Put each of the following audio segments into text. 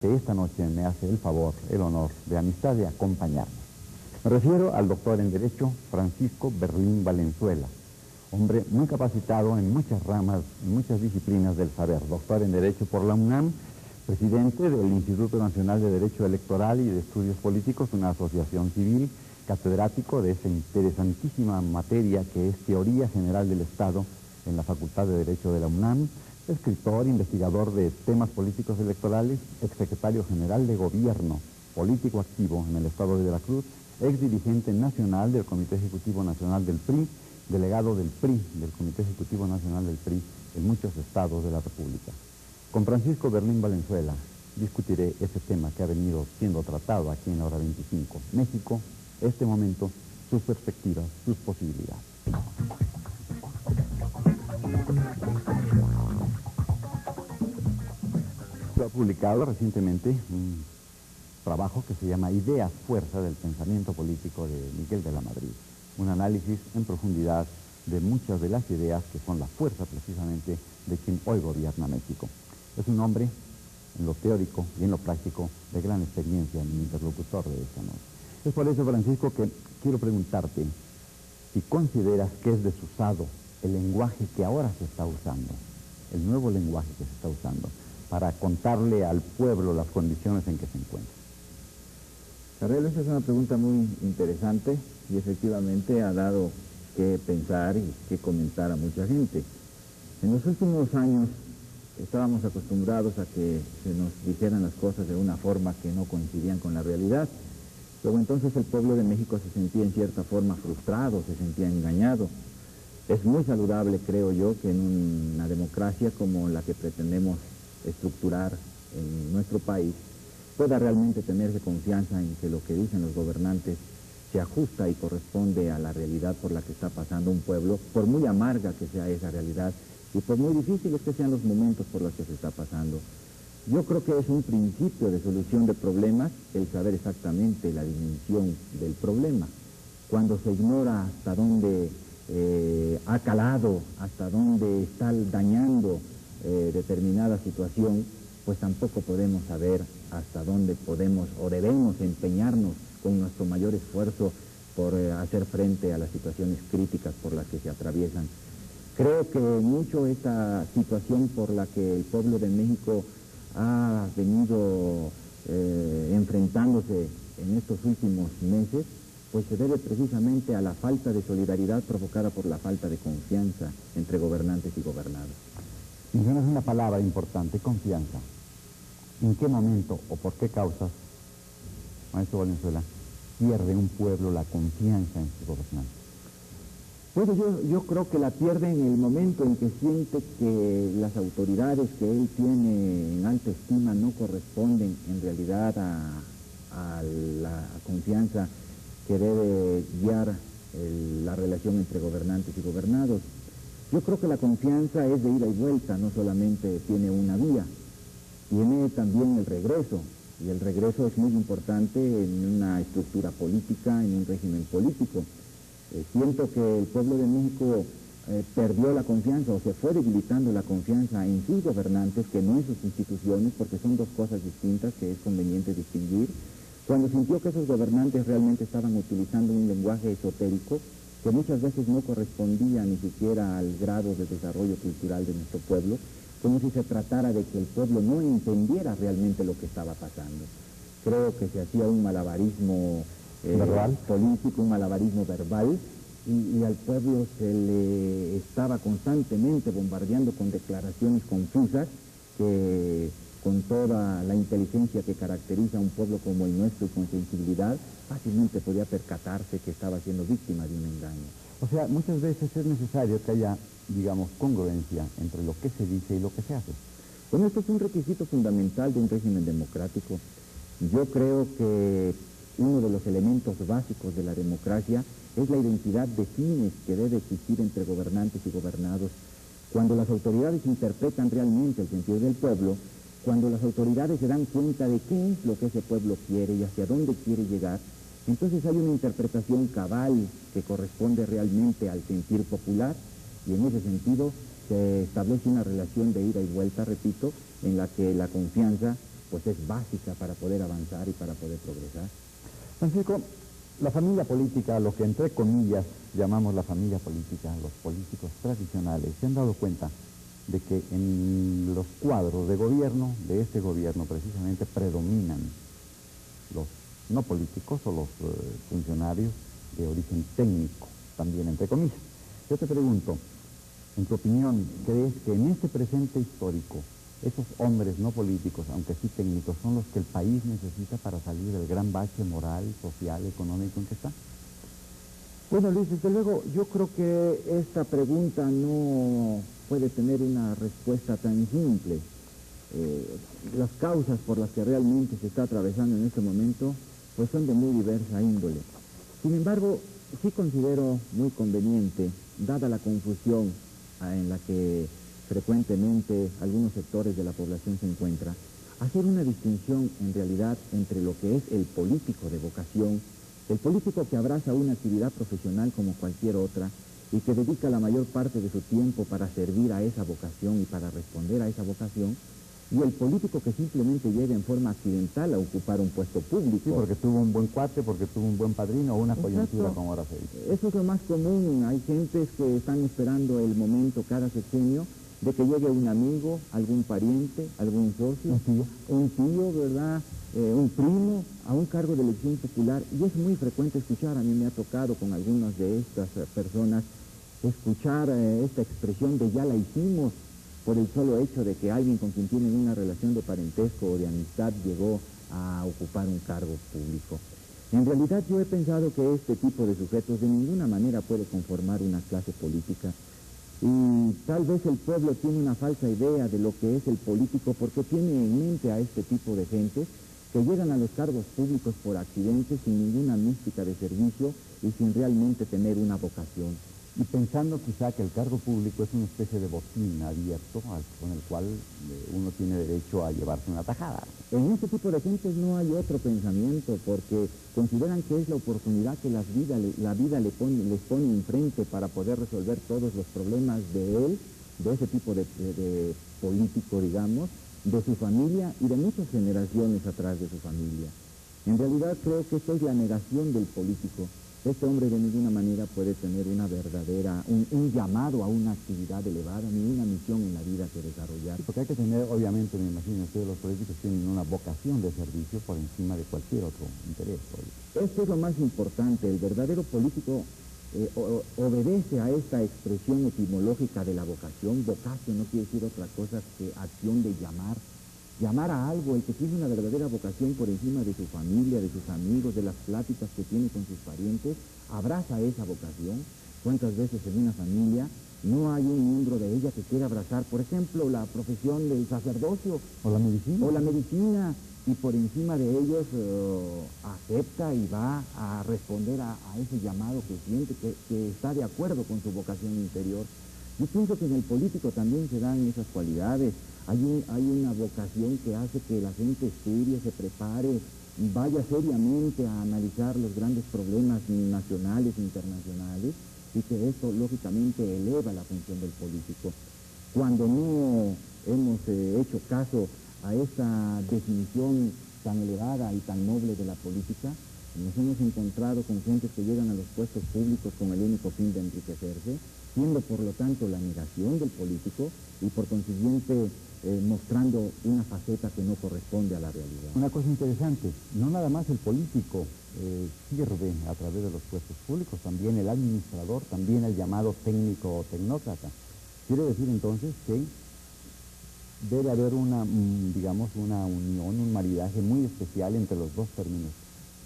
que esta noche me hace el favor, el honor de amistad de acompañarnos. Me refiero al doctor en Derecho Francisco Berlín Valenzuela, hombre muy capacitado en muchas ramas, en muchas disciplinas del saber. Doctor en Derecho por la UNAM, presidente del Instituto Nacional de Derecho Electoral y de Estudios Políticos, una asociación civil, catedrático de esa interesantísima materia que es Teoría General del Estado en la Facultad de Derecho de la UNAM, escritor, investigador de temas políticos electorales, exsecretario general de Gobierno, político activo en el Estado de Veracruz, ex dirigente nacional del Comité Ejecutivo Nacional del PRI, delegado del PRI, del Comité Ejecutivo Nacional del PRI, en muchos estados de la República. Con Francisco Berlín Valenzuela discutiré ese tema que ha venido siendo tratado aquí en la Hora 25. México, este momento, sus perspectivas, sus posibilidades. Se ha publicado recientemente un trabajo que se llama Ideas Fuerza del Pensamiento Político de Miguel de la Madrid. Un análisis en profundidad de muchas de las ideas que son la fuerza precisamente de quien hoy gobierna México. Es un hombre, en lo teórico y en lo práctico, de gran experiencia en mi interlocutor de esta noche. Es por eso, Francisco, que quiero preguntarte si consideras que es desusado el lenguaje que ahora se está usando, el nuevo lenguaje que se está usando, para contarle al pueblo las condiciones en que se encuentra. Carrero, esa es una pregunta muy interesante y efectivamente ha dado que pensar y que comentar a mucha gente. En los últimos años estábamos acostumbrados a que se nos dijeran las cosas de una forma que no coincidían con la realidad. Luego entonces el pueblo de México se sentía en cierta forma frustrado, se sentía engañado. Es muy saludable, creo yo, que en una democracia como la que pretendemos estructurar en nuestro país, pueda realmente tenerse confianza en que lo que dicen los gobernantes se ajusta y corresponde a la realidad por la que está pasando un pueblo, por muy amarga que sea esa realidad y por muy difíciles que sean los momentos por los que se está pasando. Yo creo que es un principio de solución de problemas el saber exactamente la dimensión del problema. Cuando se ignora hasta dónde ha calado, hasta dónde está dañando determinada situación, pues tampoco podemos saber hasta dónde podemos o debemos empeñarnos con nuestro mayor esfuerzo por hacer frente a las situaciones críticas por las que se atraviesan. Creo que mucho esta situación por la que el pueblo de México ha venido enfrentándose en estos últimos meses, pues se debe precisamente a la falta de solidaridad provocada por la falta de confianza entre gobernantes y gobernados. Mencionas una palabra importante, confianza. ¿En qué momento o por qué causas, maestro Valenzuela, pierde un pueblo la confianza en sus gobernantes? Bueno, yo creo que la pierde en el momento en que siente que las autoridades que él tiene en alta estima no corresponden en realidad a la confianza que debe guiar la relación entre gobernantes y gobernados. Yo creo que la confianza es de ida y vuelta, no solamente tiene una vía, tiene también el regreso, y el regreso es muy importante en una estructura política, en un régimen político. Siento que el pueblo de México perdió la confianza o se fue debilitando la confianza en sus gobernantes, que no en sus instituciones, porque son dos cosas distintas que es conveniente distinguir. Cuando sintió que esos gobernantes realmente estaban utilizando un lenguaje esotérico que muchas veces no correspondía ni siquiera al grado de desarrollo cultural de nuestro pueblo, como si se tratara de que el pueblo no entendiera realmente lo que estaba pasando. Creo que se hacía un malabarismo político, un malabarismo verbal, y al pueblo se le estaba constantemente bombardeando con declaraciones confusas que, con toda la inteligencia que caracteriza a un pueblo como el nuestro y con sensibilidad, fácilmente podía percatarse que estaba siendo víctima de un engaño. O sea, muchas veces es necesario que haya, digamos, congruencia entre lo que se dice y lo que se hace. Bueno, esto es un requisito fundamental de un régimen democrático. Yo creo que uno de los elementos básicos de la democracia es la identidad de fines que debe existir entre gobernantes y gobernados. Cuando las autoridades interpretan realmente el sentido del pueblo, cuando las autoridades se dan cuenta de qué es lo que ese pueblo quiere y hacia dónde quiere llegar, entonces hay una interpretación cabal que corresponde realmente al sentir popular, y en ese sentido se establece una relación de ida y vuelta, repito, en la que la confianza pues es básica para poder avanzar y para poder progresar. Francisco, la familia política, lo que entre comillas llamamos la familia política, los políticos tradicionales, se han dado cuenta de que en los cuadros de gobierno, de este gobierno precisamente, predominan los no políticos o los funcionarios de origen técnico, también entre comillas. Yo te pregunto, en tu opinión, ¿crees que en este presente histórico esos hombres no políticos, aunque sí técnicos, son los que el país necesita para salir del gran bache moral, social, económico en que está? Bueno, Luis, desde luego, yo creo que esta pregunta no puede tener una respuesta tan simple. Las causas por las que realmente se está atravesando en este momento, pues son de muy diversa índole. Sin embargo, sí considero muy conveniente, dada la confusión en la que frecuentemente algunos sectores de la población se encuentran, hacer una distinción en realidad entre lo que es el político de vocación, el político que abraza una actividad profesional como cualquier otra y que dedica la mayor parte de su tiempo para servir a esa vocación y para responder a esa vocación, y el político que simplemente llega en forma accidental a ocupar un puesto público. Sí, porque tuvo un buen cuate, porque tuvo un buen padrino o una coyuntura, como ahora se dice. Eso es lo más común. Hay gentes que están esperando el momento cada sexenio de que llegue un amigo, algún pariente, algún socio, un tío, ¿verdad? Un primo, a un cargo de elección popular. Y es muy frecuente escuchar, a mí me ha tocado con algunas de estas personas, escuchar esta expresión de ya la hicimos, por el solo hecho de que alguien con quien tienen una relación de parentesco o de amistad llegó a ocupar un cargo público. En realidad yo he pensado que este tipo de sujetos de ninguna manera puede conformar una clase política, y tal vez el pueblo tiene una falsa idea de lo que es el político porque tiene en mente a este tipo de gentes que llegan a los cargos públicos por accidente sin ninguna mística de servicio y sin realmente tener una vocación. Y pensando quizá que el cargo público es una especie de botín abierto con el cual uno tiene derecho a llevarse una tajada. En este tipo de gentes no hay otro pensamiento porque consideran que es la oportunidad que la vida les pone enfrente para poder resolver todos los problemas de él, de ese tipo de político, digamos, de su familia y de muchas generaciones atrás de su familia. En realidad creo que esta es la negación del político. Este hombre de ninguna manera puede tener una verdadera, un llamado a una actividad elevada, ni una misión en la vida que desarrollar. Sí, porque hay que tener, obviamente, me imagino, ustedes los políticos tienen una vocación de servicio por encima de cualquier otro interés. Esto es lo más importante. El verdadero político obedece a esta expresión etimológica de la vocación. Vocación no quiere decir otra cosa que acción de llamar. Llamar a algo, el que tiene una verdadera vocación por encima de su familia, de sus amigos, de las pláticas que tiene con sus parientes, abraza esa vocación. ¿Cuántas veces en una familia no hay un miembro de ella que quiera abrazar, por ejemplo, la profesión del sacerdocio? O la medicina. O la medicina, y por encima de ellos acepta y va a responder a ese llamado que siente, que está de acuerdo con su vocación interior. Yo pienso que en el político también se dan esas cualidades. Hay una vocación que hace que la gente estudie, se prepare, vaya seriamente a analizar los grandes problemas nacionales e internacionales, y que esto lógicamente eleva la función del político. Cuando no hemos hecho caso a esta definición tan elevada y tan noble de la política, nos hemos encontrado con gentes que llegan a los puestos públicos con el único fin de enriquecerse, siendo por lo tanto la negación del político y por consiguiente mostrando una faceta que no corresponde a la realidad. Una cosa interesante, no nada más el político sirve a través de los puestos públicos, también el administrador, también el llamado técnico o tecnócrata. Quiere decir entonces que debe haber digamos, una unión, un maridaje muy especial entre los dos términos,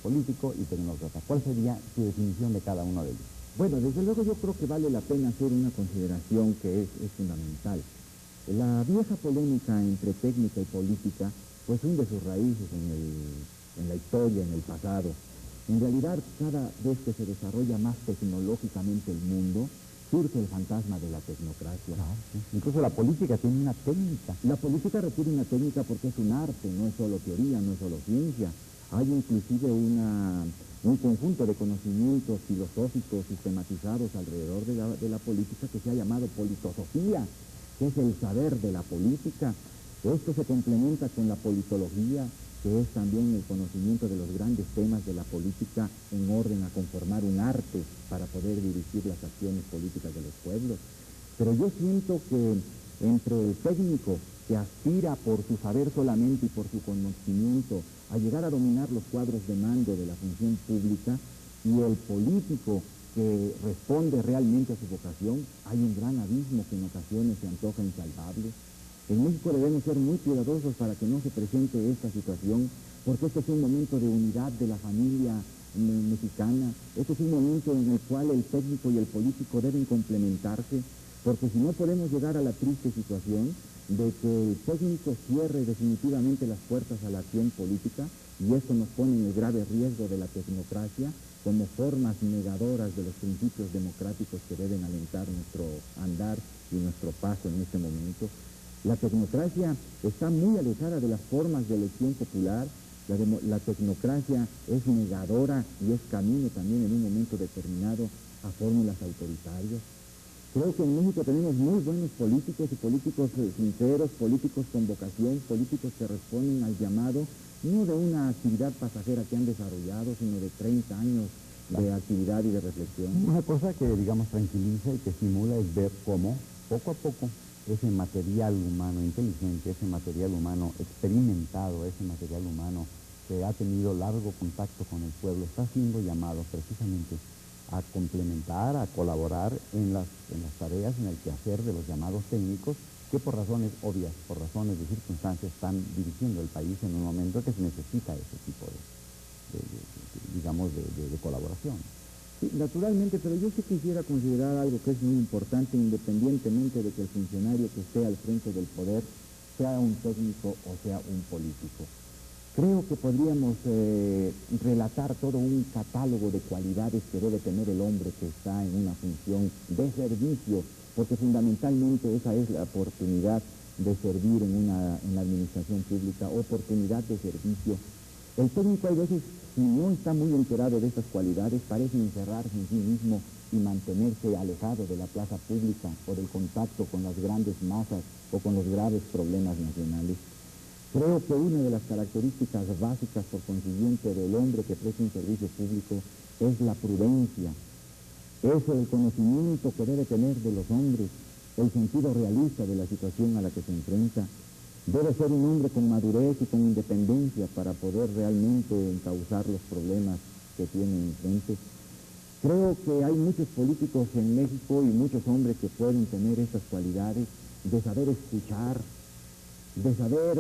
político y tecnócrata. ¿Cuál sería su definición de cada uno de ellos? Bueno, desde luego yo creo que vale la pena hacer una consideración que es fundamental. La vieja polémica entre técnica y política pues hunde sus raíces en la historia, en el pasado. En realidad, cada vez que se desarrolla más tecnológicamente el mundo, surge el fantasma de la tecnocracia. Claro, sí. Incluso la política tiene una técnica. La política requiere una técnica porque es un arte, no es solo teoría, no es solo ciencia. Hay inclusive un conjunto de conocimientos filosóficos sistematizados alrededor de la política que se ha llamado politosofía, que es el saber de la política, Esto se complementa con la politología, que es también el conocimiento de los grandes temas de la política en orden a conformar un arte para poder dirigir las acciones políticas de los pueblos. Pero yo siento que entre el técnico que aspira por su saber solamente y por su conocimiento a llegar a dominar los cuadros de mando de la función pública y el político que responde realmente a su vocación, hay un gran abismo que en ocasiones se antoja insalvable. En México debemos ser muy cuidadosos para que no se presente esta situación, porque este es un momento de unidad de la familia mexicana, este es un momento en el cual el técnico y el político deben complementarse, porque si no podemos llegar a la triste situación de que el técnico cierre definitivamente las puertas a la acción política, y esto nos pone en el grave riesgo de la tecnocracia como formas negadoras de los principios democráticos que deben alentar nuestro andar y nuestro paso en este momento. La tecnocracia está muy alejada de las formas de elección popular. La tecnocracia es negadora y es camino también en un momento determinado a fórmulas autoritarias. Creo que en México tenemos muy buenos políticos y políticos sinceros, políticos con vocación, políticos que responden al llamado, no de una actividad pasajera que han desarrollado, sino de 30 años de actividad y de reflexión. Una cosa que, digamos, tranquiliza y que estimula es ver cómo, poco a poco, ese material humano inteligente, ese material humano experimentado, ese material humano que ha tenido largo contacto con el pueblo, está siendo llamado precisamente a complementar, a colaborar en las tareas, en el quehacer de los llamados técnicos, que por razones obvias, por razones de circunstancias, están dirigiendo el país en un momento que se necesita ese tipo de colaboración. Sí, naturalmente, pero yo sí quisiera considerar algo que es muy importante, independientemente de que el funcionario que esté al frente del poder sea un técnico o sea un político. Creo que podríamos relatar todo un catálogo de cualidades que debe tener el hombre que está en una función de servicio, porque fundamentalmente esa es la oportunidad de servir en la administración pública, oportunidad de servicio. El técnico, hay veces, si no está muy enterado de estas cualidades, parece encerrarse en sí mismo y mantenerse alejado de la plaza pública o del contacto con las grandes masas o con los graves problemas nacionales. Creo que una de las características básicas, por consiguiente, del hombre que presta un servicio público es la prudencia, es el conocimiento que debe tener de los hombres, el sentido realista de la situación a la que se enfrenta. Debe ser un hombre con madurez y con independencia para poder realmente encauzar los problemas que tiene enfrente. Creo que hay muchos políticos en México y muchos hombres que pueden tener estas cualidades de saber escuchar, de saber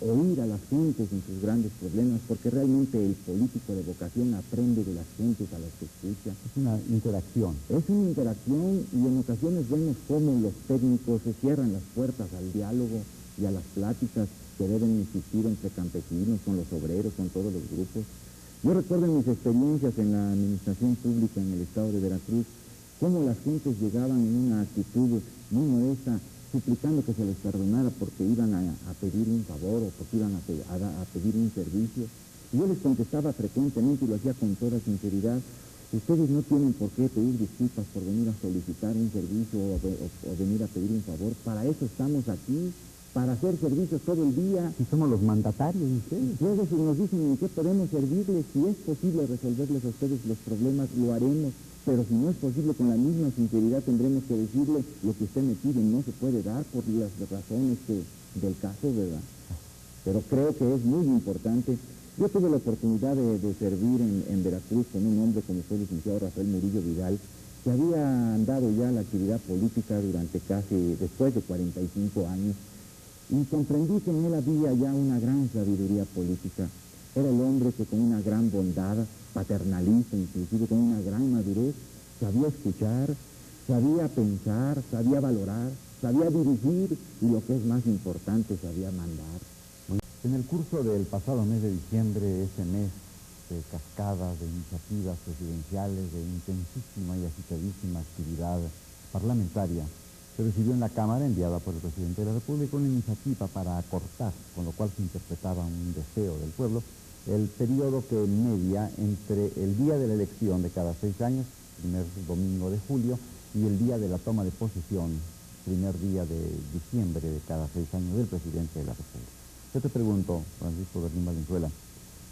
oír a las gentes en sus grandes problemas, porque realmente el político de vocación aprende de las gentes a las que escucha. Es una interacción. Es una interacción y en ocasiones vemos cómo los técnicos se cierran las puertas al diálogo y a las pláticas que deben existir entre campesinos, con los obreros, con todos los grupos. Yo recuerdo en mis experiencias en la administración pública en el estado de Veracruz, cómo las gentes llegaban en una actitud muy modesta, suplicando que se les perdonara porque iban a pedir un favor o porque iban a pedir un servicio. Y yo les contestaba frecuentemente y lo hacía con toda sinceridad: ustedes no tienen por qué pedir disculpas por venir a solicitar un servicio o venir a pedir un favor. Para eso estamos aquí, para hacer servicios todo el día. Y somos los mandatarios de ustedes. Luego, si nos dicen en qué podemos servirles, si es posible resolverles a ustedes los problemas, lo haremos. Pero si no es posible, con la misma sinceridad tendremos que decirle: lo que usted me pide no se puede dar por las razones del caso, ¿verdad? Pero creo que es muy importante. Yo tuve la oportunidad de servir en Veracruz con un hombre como fue el licenciado Rafael Murillo Vidal, que había andado ya la actividad política durante después de 45 años, y comprendí que en él había ya una gran sabiduría política. Era el hombre que con una gran bondad, paternalista inclusive, con una gran madurez, sabía escuchar, sabía pensar, sabía valorar, sabía dirigir y, lo que es más importante, sabía mandar. En el curso del pasado mes de diciembre, ese mes de cascadas, de iniciativas presidenciales, de intensísima y agitadísima actividad parlamentaria, se recibió en la Cámara, enviada por el presidente de la República, una iniciativa para acortar, con lo cual se interpretaba un deseo del pueblo, el periodo que media entre el día de la elección de cada 6 años, primer domingo de julio, y el día de la toma de posesión, primer día de diciembre de cada 6 años del presidente de la República. Yo te pregunto, Francisco Berlín Valenzuela,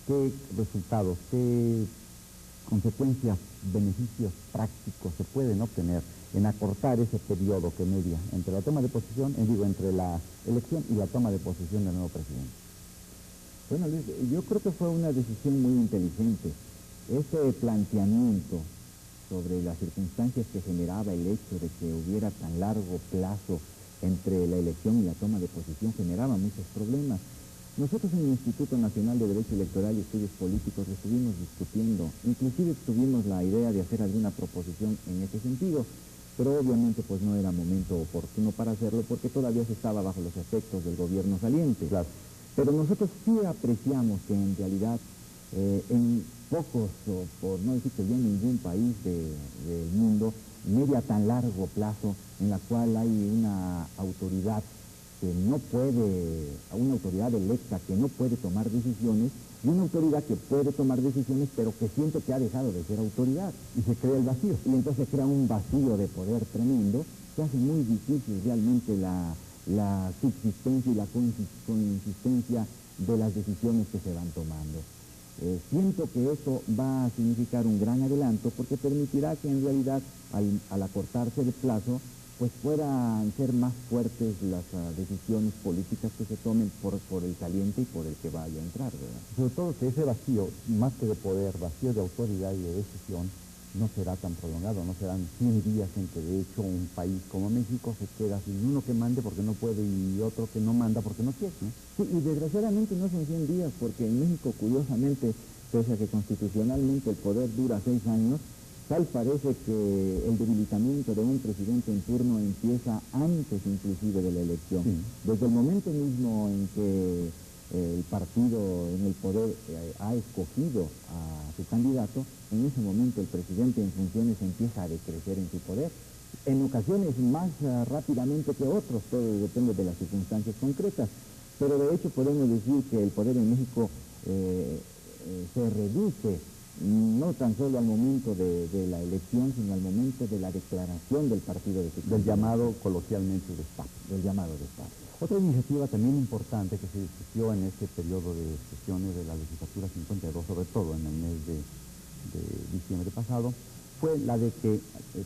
¿qué resultados, qué consecuencias, beneficios prácticos se pueden obtener en acortar ese periodo que media entre la toma de posesión, entre la elección y la toma de posesión del nuevo presidente? Bueno, Luis, yo creo que fue una decisión muy inteligente. Ese planteamiento sobre las circunstancias que generaba el hecho de que hubiera tan largo plazo entre la elección y la toma de posesión generaba muchos problemas. Nosotros en el Instituto Nacional de Derecho Electoral y Estudios Políticos lo estuvimos discutiendo, inclusive tuvimos la idea de hacer alguna proposición en ese sentido, pero obviamente pues no era momento oportuno para hacerlo porque todavía se estaba bajo los efectos del gobierno saliente. Claro. Pero nosotros sí apreciamos que en realidad en pocos, o por no decir que ya en ningún país del mundo, media tan largo plazo en la cual hay una autoridad que no puede, una autoridad electa que no puede tomar decisiones, y una autoridad que puede tomar decisiones pero que siente que ha dejado de ser autoridad. Y se crea el vacío. Y entonces se crea un vacío de poder tremendo que hace muy difícil realmente la subsistencia y la consistencia de las decisiones que se van tomando. Siento que eso va a significar un gran adelanto porque permitirá que en realidad al acortarse el plazo pues puedan ser más fuertes las decisiones políticas que se tomen por el saliente y por el que vaya a entrar, ¿verdad? Sobre todo que ese vacío, más que de poder, vacío de autoridad y de decisión, no será tan prolongado, no serán 100 días en que de hecho un país como México se queda sin uno que mande porque no puede y otro que no manda porque no quiere, ¿no? Sí, y desgraciadamente no son 100 días porque en México, curiosamente, pese a que constitucionalmente el poder dura 6 años, tal parece que el debilitamiento de un presidente en turno empieza antes inclusive de la elección. Sí. Desde el momento mismo en que el partido en el poder ha escogido a su candidato, en ese momento el presidente en funciones empieza a decrecer en su poder. En ocasiones más rápidamente que otros, todo depende de las circunstancias concretas, pero de hecho podemos decir que el poder en México se reduce no tan solo al momento de la elección, sino al momento de la declaración del partido de su Del llamado coloquialmente destape. Del llamado destape. Otra iniciativa también importante que se discutió en este periodo de sesiones de la legislatura 52, sobre todo en el mes de diciembre pasado, fue la de que,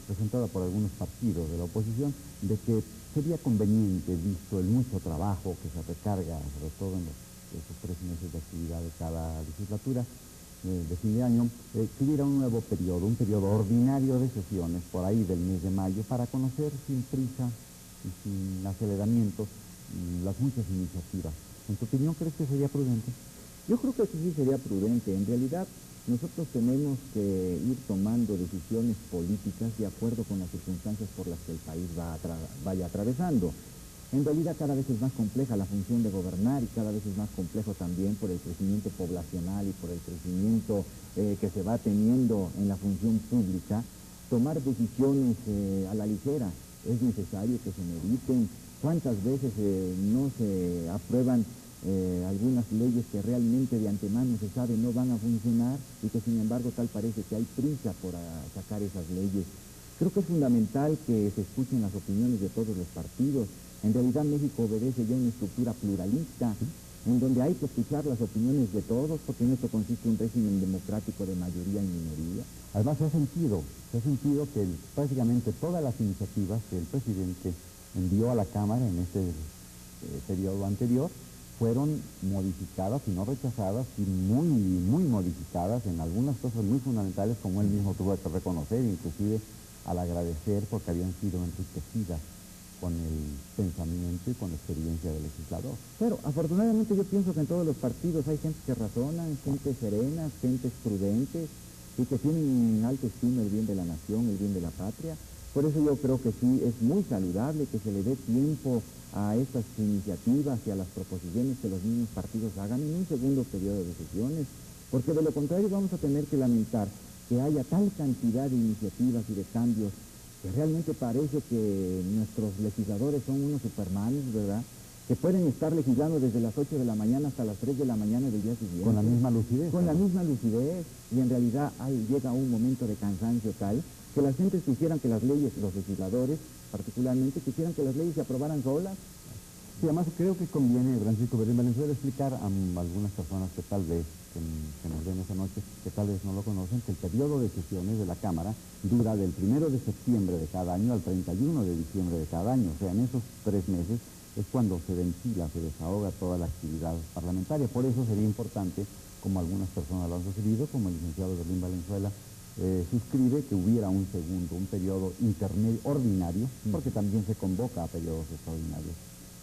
presentada por algunos partidos de la oposición, de que sería conveniente, visto el mucho trabajo que se recarga, sobre todo en esos 3 meses de actividad de cada legislatura, de fin de año, que hubiera un nuevo periodo, un periodo ordinario de sesiones, por ahí del mes de mayo, para conocer sin prisa y sin aceleramientos las muchas iniciativas. ¿En tu opinión crees que sería prudente? Yo creo que sí sería prudente. En realidad, nosotros tenemos que ir tomando decisiones políticas de acuerdo con las circunstancias por las que el país vaya atravesando. En realidad cada vez es más compleja la función de gobernar y cada vez es más complejo también por el crecimiento poblacional y por el crecimiento que se va teniendo en la función pública. Tomar decisiones a la ligera, es necesario que se mediten. ¿Cuántas veces no se aprueban algunas leyes que realmente de antemano se sabe no van a funcionar y que sin embargo tal parece que hay prisa por sacar esas leyes? Creo que es fundamental que se escuchen las opiniones de todos los partidos. En realidad México obedece ya una estructura pluralista, en donde hay que escuchar las opiniones de todos, porque en esto consiste un régimen democrático de mayoría y minoría. Además se ha sentido que prácticamente todas las iniciativas que el presidente envió a la Cámara en este periodo anterior fueron modificadas y no rechazadas, y muy modificadas en algunas cosas muy fundamentales, como él mismo tuvo que reconocer, inclusive al agradecer porque habían sido enriquecidas con el pensamiento y con la experiencia del legislador. Pero afortunadamente yo pienso que en todos los partidos hay gente que razonan, gente serena, gentes prudentes y que tienen en alta estima el bien de la nación, el bien de la patria. Por eso yo creo que sí es muy saludable que se le dé tiempo a estas iniciativas y a las proposiciones que los mismos partidos hagan en un segundo periodo de sesiones, porque de lo contrario vamos a tener que lamentar que haya tal cantidad de iniciativas y de cambios que realmente parece que nuestros legisladores son unos supermanes, ¿verdad?, que pueden estar legislando desde las 8 de la mañana hasta las 3 de la mañana del día siguiente. Con la misma lucidez. Con la misma lucidez, y en realidad llega un momento de cansancio tal que las gentes quisieran que las leyes, los legisladores, particularmente, quisieran que las leyes se aprobaran solas. Sí, además creo que conviene, Francisco Berrín Valenzuela, explicar a algunas personas que tal vez, que nos ven esta noche, que tal vez no lo conocen, que el periodo de sesiones de la Cámara dura del 1 de septiembre de cada año al 31 de diciembre de cada año. O sea, en esos 3 meses es cuando se ventila, se desahoga toda la actividad parlamentaria. Por eso sería importante, como algunas personas lo han sugerido, como el licenciado Berrín Valenzuela, suscribe que hubiera un periodo intermedio ordinario, porque también se convoca a periodos extraordinarios.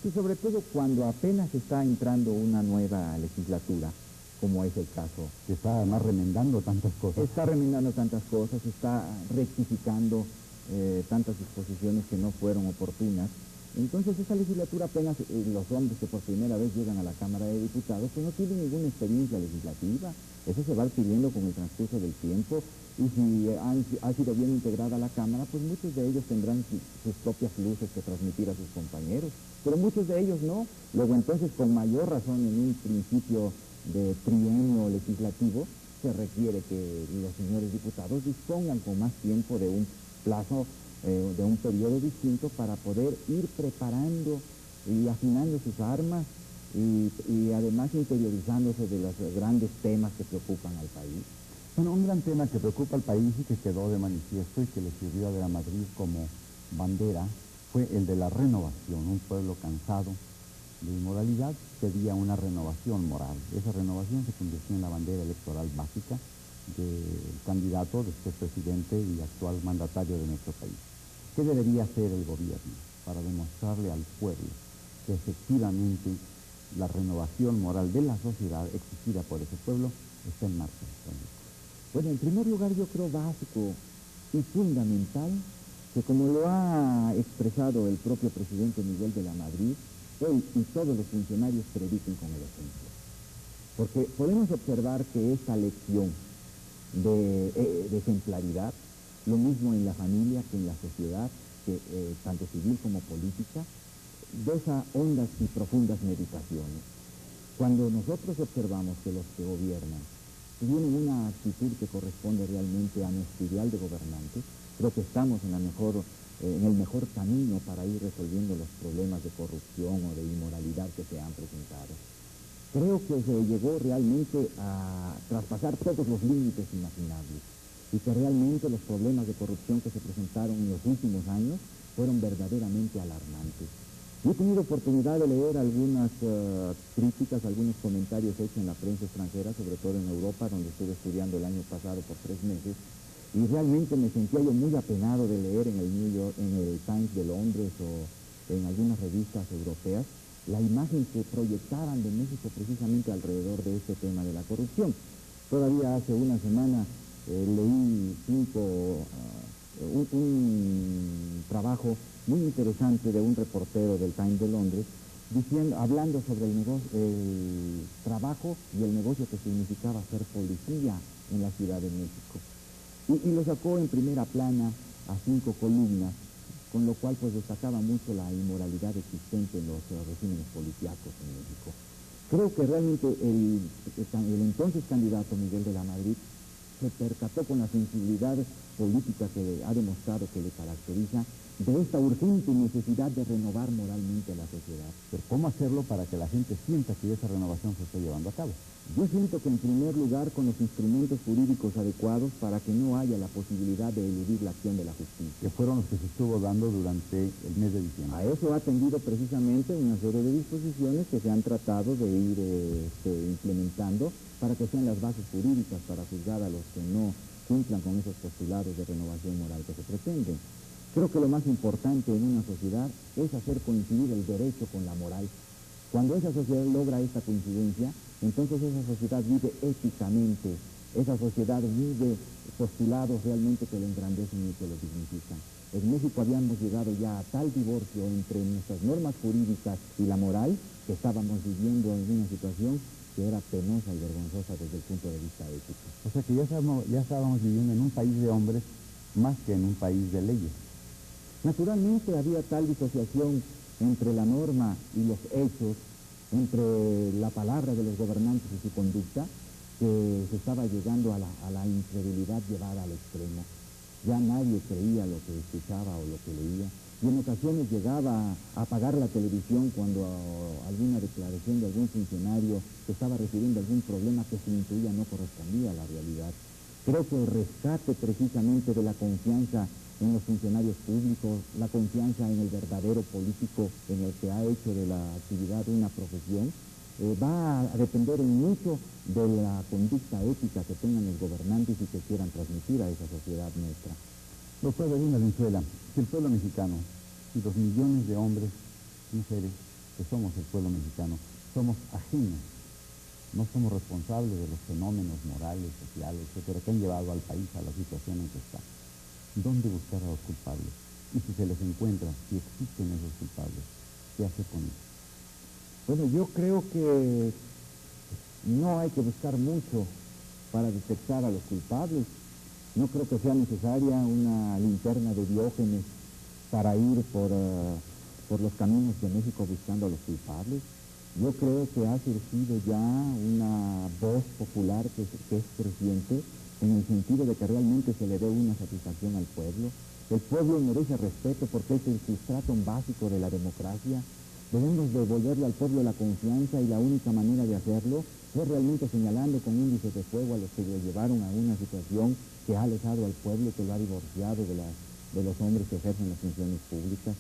Y sobre todo cuando apenas está entrando una nueva legislatura, como es el caso. Que está además remendando tantas cosas. Está remendando tantas cosas, está rectificando tantas disposiciones que no fueron oportunas. Entonces esa legislatura apenas, los hombres que por primera vez llegan a la Cámara de Diputados, pues no tienen ninguna experiencia legislativa. Eso se va adquiriendo con el transcurso del tiempo, y si ha sido bien integrada la Cámara, pues muchos de ellos tendrán sus propias luces que transmitir a sus compañeros, pero muchos de ellos no. Luego entonces, con mayor razón, en un principio de trienio legislativo, se requiere que los señores diputados dispongan con más tiempo de un plazo, de un periodo distinto, para poder ir preparando y afinando sus armas y además interiorizándose de los grandes temas que preocupan al país. Bueno, un gran tema que preocupa al país y que quedó de manifiesto y que le sirvió a Madrid como bandera fue el de la renovación. Un pueblo cansado de inmoralidad pedía una renovación moral. Esa renovación se convirtió en la bandera electoral básica del candidato, después presidente y actual mandatario de nuestro país. ¿Qué debería hacer el gobierno para demostrarle al pueblo que efectivamente la renovación moral de la sociedad exigida por ese pueblo está en marcha? Bueno, en primer lugar, yo creo básico y fundamental que, como lo ha expresado el propio presidente Miguel de la Madrid, él y todos los funcionarios prediquen con el ejemplo. Porque podemos observar que esta lección de ejemplaridad, lo mismo en la familia que en la sociedad, que, tanto civil como política, deja hondas y profundas meditaciones. Cuando nosotros observamos que los que gobiernan tienen una actitud que corresponde realmente a nuestro ideal de gobernantes, creo que estamos en el mejor camino para ir resolviendo los problemas de corrupción o de inmoralidad que se han presentado. Creo que se llegó realmente a traspasar todos los límites imaginables, y que realmente los problemas de corrupción que se presentaron en los últimos años fueron verdaderamente alarmantes. Yo he tenido oportunidad de leer algunas críticas, algunos comentarios hechos en la prensa extranjera, sobre todo en Europa, donde estuve estudiando el año pasado por 3 meses, y realmente me sentía yo muy apenado de leer en el Times de Londres o en algunas revistas europeas la imagen que proyectaban de México precisamente alrededor de este tema de la corrupción. Todavía hace una semana leí un trabajo muy interesante de un reportero del Times de Londres, hablando sobre el trabajo y el negocio que significaba ser policía en la Ciudad de México. Y lo sacó en primera plana a 5 columnas, con lo cual pues destacaba mucho la inmoralidad existente en los regímenes policíacos en México. Creo que realmente el entonces candidato Miguel de la Madrid se percató, con la sensibilidad política que ha demostrado que le caracteriza, de esta urgente necesidad de renovar moralmente a la sociedad. Pero ¿cómo hacerlo para que la gente sienta que esa renovación se está llevando a cabo? Yo siento que en primer lugar con los instrumentos jurídicos adecuados para que no haya la posibilidad de eludir la acción de la justicia. Que fueron los que se estuvo dando durante el mes de diciembre. A eso ha atendido precisamente una serie de disposiciones que se han tratado de ir implementando para que sean las bases jurídicas para juzgar a los que no cumplan con esos postulados de renovación moral que se pretenden. Creo que lo más importante en una sociedad es hacer coincidir el derecho con la moral. Cuando esa sociedad logra esta coincidencia, entonces esa sociedad vive éticamente, esa sociedad vive postulados realmente que lo engrandecen y que lo dignifican. En México habíamos llegado ya a tal divorcio entre nuestras normas jurídicas y la moral, que estábamos viviendo en una situación que era penosa y vergonzosa desde el punto de vista ético. O sea que ya estábamos viviendo en un país de hombres más que en un país de leyes. Naturalmente había tal disociación entre la norma y los hechos, entre la palabra de los gobernantes y su conducta, que se estaba llegando a la incredulidad llevada al extremo. Ya nadie creía lo que escuchaba o lo que leía, y en ocasiones llegaba a apagar la televisión cuando alguna declaración de algún funcionario se estaba refiriendo a algún problema que se intuía no correspondía a la realidad. Creo que el rescate precisamente de la confianza en los funcionarios públicos, la confianza en el verdadero político en el que ha hecho de la actividad una profesión, va a depender en mucho de la conducta ética que tengan los gobernantes y que quieran transmitir a esa sociedad nuestra. Doctor Berlín Valenzuela, si el pueblo mexicano, si los millones de hombres y mujeres que somos el pueblo mexicano, somos ajenos, no somos responsables de los fenómenos morales, sociales, etcétera, que han llevado al país a la situación en que está, ¿dónde buscar a los culpables? Y si se les encuentra, si existen esos culpables, ¿qué hacer con ellos? Bueno, yo creo que no hay que buscar mucho para detectar a los culpables. No creo que sea necesaria una linterna de Diógenes para ir por los caminos de México buscando a los culpables. Yo creo que ha surgido ya una voz popular que es creciente en el sentido de que realmente se le dé una satisfacción al pueblo. El pueblo merece respeto porque es el sustrato básico de la democracia. Debemos devolverle al pueblo la confianza y la única manera de hacerlo es realmente señalando con índices de fuego a los que lo llevaron a una situación que ha alejado al pueblo, que lo ha divorciado de los hombres que ejercen las funciones públicas.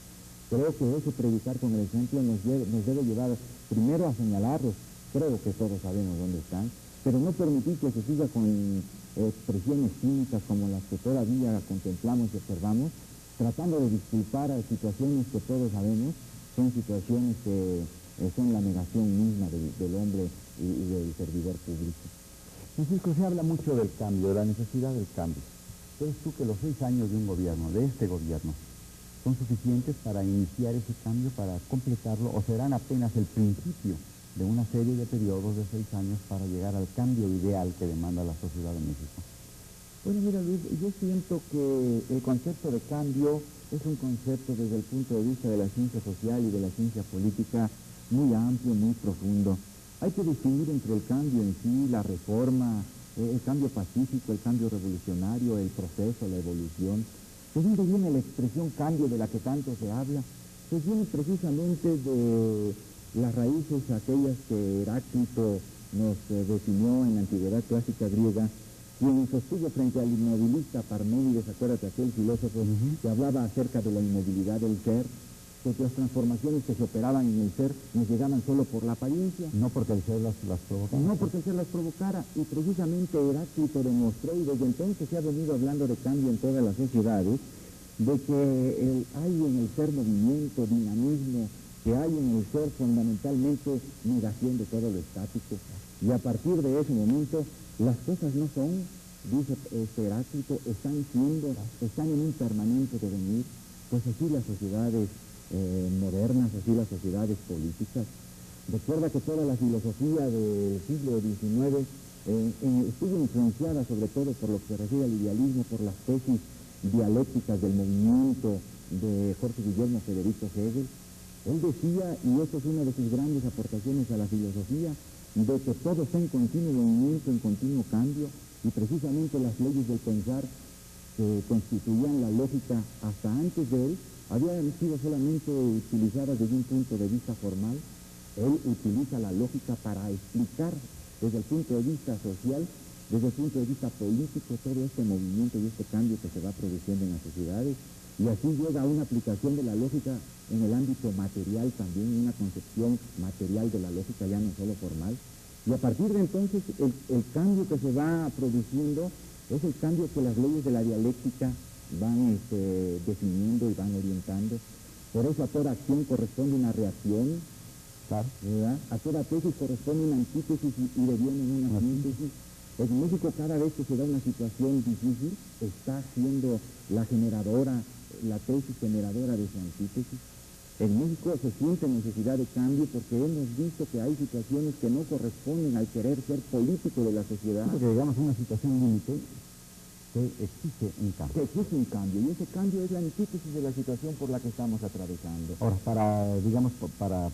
Creo que ese predicar con el ejemplo nos debe llevar primero a señalarlos, creo que todos sabemos dónde están, pero no permitir que se siga con expresiones cínicas como las que todavía contemplamos y observamos, tratando de disculpar a situaciones que todos sabemos son situaciones que son la negación misma del hombre y del servidor público. Francisco, se habla mucho del cambio, de la necesidad del cambio. ¿Crees tú que los 6 años de un gobierno, de este gobierno, son suficientes para iniciar ese cambio, para completarlo, o serán apenas el principio de una serie de periodos de 6 años para llegar al cambio ideal que demanda la sociedad de México? Bueno, mira, Luis, yo siento que el concepto de cambio es un concepto desde el punto de vista de la ciencia social y de la ciencia política muy amplio, muy profundo. Hay que distinguir entre el cambio en sí, la reforma, el cambio pacífico, el cambio revolucionario, el proceso, la evolución. ¿De dónde viene la expresión cambio de la que tanto se habla? Pues viene precisamente de las raíces aquellas que Heráclito nos definió en la antigüedad clásica griega, quien sostuvo frente al inmovilista Parménides, acuérdate, aquel filósofo que hablaba acerca de la inmovilidad del ser, que las transformaciones que se operaban en el ser nos llegaban solo por la apariencia. No porque el ser las provocara. No porque el ser las provocara, y precisamente Heráclito demostró, y desde entonces se ha venido hablando de cambio en todas las sociedades, de que hay en el ser movimiento, dinamismo, que hay en el ser fundamentalmente negación de todo lo estático. Y a partir de ese momento, las cosas no son, dice Heráclito, están en un permanente devenir, pues así las sociedades modernas, así las sociedades políticas. Recuerda que toda la filosofía del siglo XIX estuvo influenciada sobre todo por lo que se refiere al idealismo, por las tesis dialécticas del movimiento de Jorge Guillermo Federico Hegel. Él decía, y esto es una de sus grandes aportaciones a la filosofía, de que todo está en continuo movimiento, en continuo cambio, y precisamente las leyes del pensar que constituían la lógica hasta antes de él, habían sido solamente utilizadas desde un punto de vista formal. Él utiliza la lógica para explicar desde el punto de vista social, desde el punto de vista político, todo este movimiento y este cambio que se va produciendo en las sociedades, y así llega a una aplicación de la lógica en el ámbito material también, una concepción material de la lógica, ya no solo formal. Y a partir de entonces, el cambio que se va produciendo es el cambio que las leyes de la dialéctica van definiendo y van orientando. Por eso a toda acción corresponde una reacción, ¿verdad? A toda tesis corresponde una antítesis y deviene una síntesis. En México, cada vez que se da una situación difícil, está siendo la generadora, la tesis generadora de su antítesis. En México se siente necesidad de cambio porque hemos visto que hay situaciones que no corresponden al querer ser político de la sociedad. Porque llegamos a una situación límite que exige un cambio. Que exige un cambio, y ese cambio es la antítesis de la situación por la que estamos atravesando. Ahora, para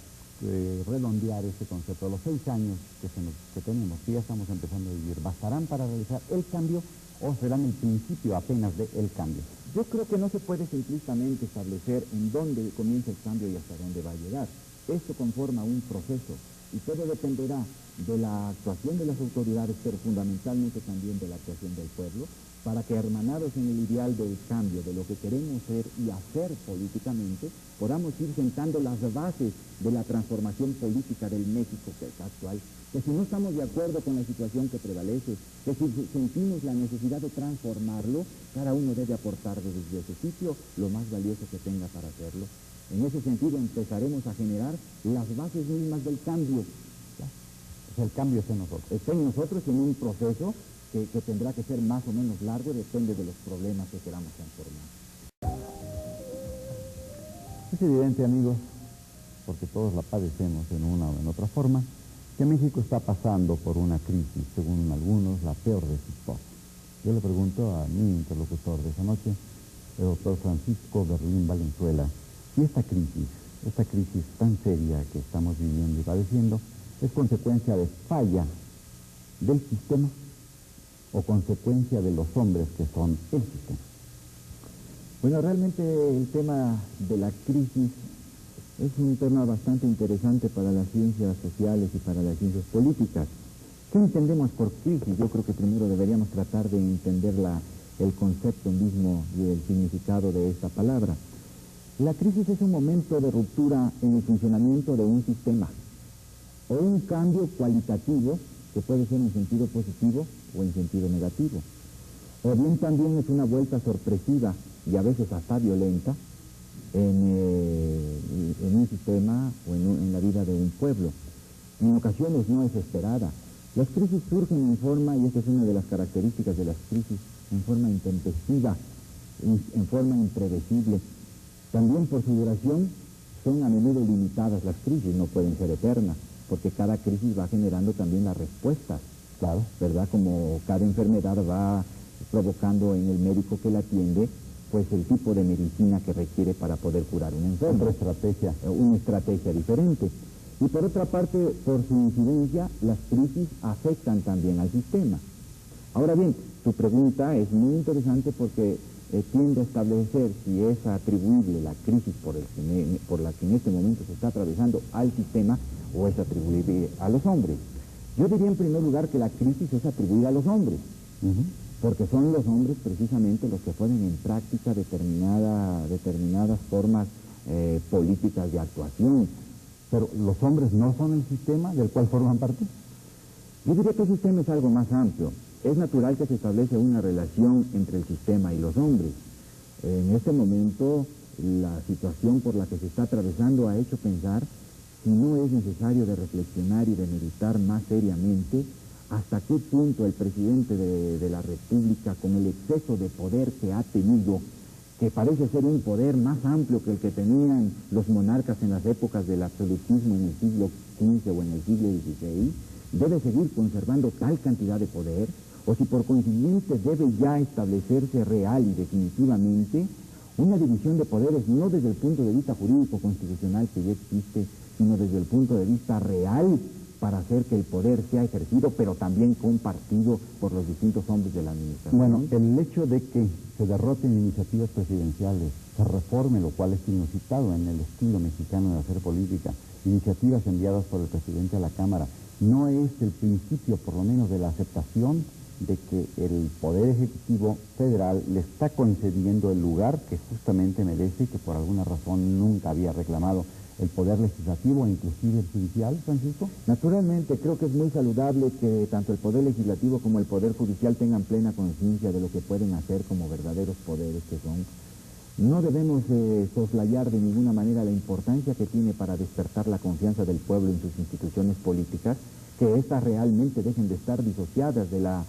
redondear este concepto. Los 6 años que tenemos, que ya estamos empezando a vivir, ¿bastarán para realizar el cambio o serán el principio apenas del cambio? Yo creo que no se puede simplistamente establecer en dónde comienza el cambio y hasta dónde va a llegar. Esto conforma un proceso y todo dependerá de la actuación de las autoridades, pero fundamentalmente también de la actuación del pueblo, para que hermanados en el ideal del cambio, de lo que queremos ser y hacer políticamente, podamos ir sentando las bases de la transformación política del México que es actual. Que si no estamos de acuerdo con la situación que prevalece, que si sentimos la necesidad de transformarlo, cada uno debe aportar desde ese sitio lo más valioso que tenga para hacerlo. En ese sentido empezaremos a generar las bases mismas del cambio. O sea, el cambio está en nosotros. Está en nosotros en un proceso que tendrá que ser más o menos largo, depende de los problemas que queramos transformar. Es evidente, amigos, porque todos la padecemos en una o en otra forma, que México está pasando por una crisis, según algunos, la peor de sus historia. Yo le pregunto a mi interlocutor de esa noche, el doctor Francisco Berlín Valenzuela, si esta crisis tan seria que estamos viviendo y padeciendo, es consecuencia de falla del sistema o consecuencia de los hombres que son el sistema. Bueno, realmente el tema de la crisis es un tema bastante interesante para las ciencias sociales y para las ciencias políticas. ¿Qué entendemos por crisis? Yo creo que primero deberíamos tratar de entender el concepto mismo y el significado de esta palabra. La crisis es un momento de ruptura en el funcionamiento de un sistema o un cambio cualitativo que puede ser en sentido positivo o en sentido negativo. O bien también es una vuelta sorpresiva y a veces hasta violenta en un sistema o en la vida de un pueblo. En ocasiones no es esperada. Las crisis surgen en forma, y esta es una de las características de las crisis, en forma intempestiva, en forma impredecible. También por su duración son a menudo limitadas las crisis, no pueden ser eternas, porque cada crisis va generando también las respuestas, claro, ¿verdad? Como cada enfermedad va provocando en el médico que la atiende, pues el tipo de medicina que requiere para poder curar un enfermo. Una estrategia diferente. Y por otra parte, por su incidencia, las crisis afectan también al sistema. Ahora bien, tu pregunta es muy interesante porque tiende a establecer si es atribuible la crisis por la que en este momento se está atravesando al sistema o es atribuible a los hombres. Yo diría en primer lugar que la crisis es atribuida a los hombres, porque son los hombres precisamente los que ponen en práctica determinadas formas políticas de actuación. Pero los hombres no son el sistema del cual forman parte. Yo diría que el sistema es algo más amplio. Es natural que se establece una relación entre el sistema y los hombres. En este momento, la situación por la que se está atravesando ha hecho pensar si no es necesario de reflexionar y de meditar más seriamente hasta qué punto el presidente de la República, con el exceso de poder que ha tenido, que parece ser un poder más amplio que el que tenían los monarcas en las épocas del absolutismo en el siglo XV o en el siglo XVI, debe seguir conservando tal cantidad de poder, o si por consiguiente debe ya establecerse real y definitivamente una división de poderes, no desde el punto de vista jurídico constitucional que ya existe, sino desde el punto de vista real, para hacer que el poder sea ejercido, pero también compartido por los distintos hombres de la administración. Bueno, el hecho de que se derroten iniciativas presidenciales, se reforme, lo cual es inusitado en el estilo mexicano de hacer política, iniciativas enviadas por el presidente a la Cámara, no es el principio, por lo menos, de la aceptación de que el Poder Ejecutivo Federal le está concediendo el lugar que justamente merece y que por alguna razón nunca había reclamado el Poder Legislativo e inclusive el Judicial, Francisco? Naturalmente, creo que es muy saludable que tanto el Poder Legislativo como el Poder Judicial tengan plena conciencia de lo que pueden hacer como verdaderos poderes que son. No debemos soslayar de ninguna manera la importancia que tiene para despertar la confianza del pueblo en sus instituciones políticas, que éstas realmente dejen de estar disociadas de la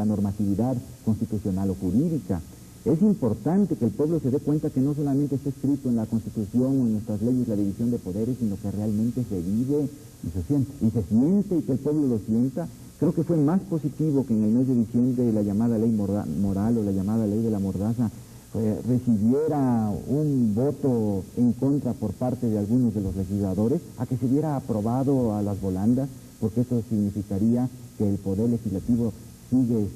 normatividad constitucional o jurídica. Es importante que el pueblo se dé cuenta que no solamente está escrito en la Constitución o en nuestras leyes la división de poderes, sino que realmente se vive y se siente y que el pueblo lo sienta. Creo que fue más positivo que en el mes de diciembre la llamada ley moral o la llamada ley de la mordaza recibiera un voto en contra por parte de algunos de los legisladores, a que se hubiera aprobado a las volandas, porque eso significaría que el Poder Legislativo sigue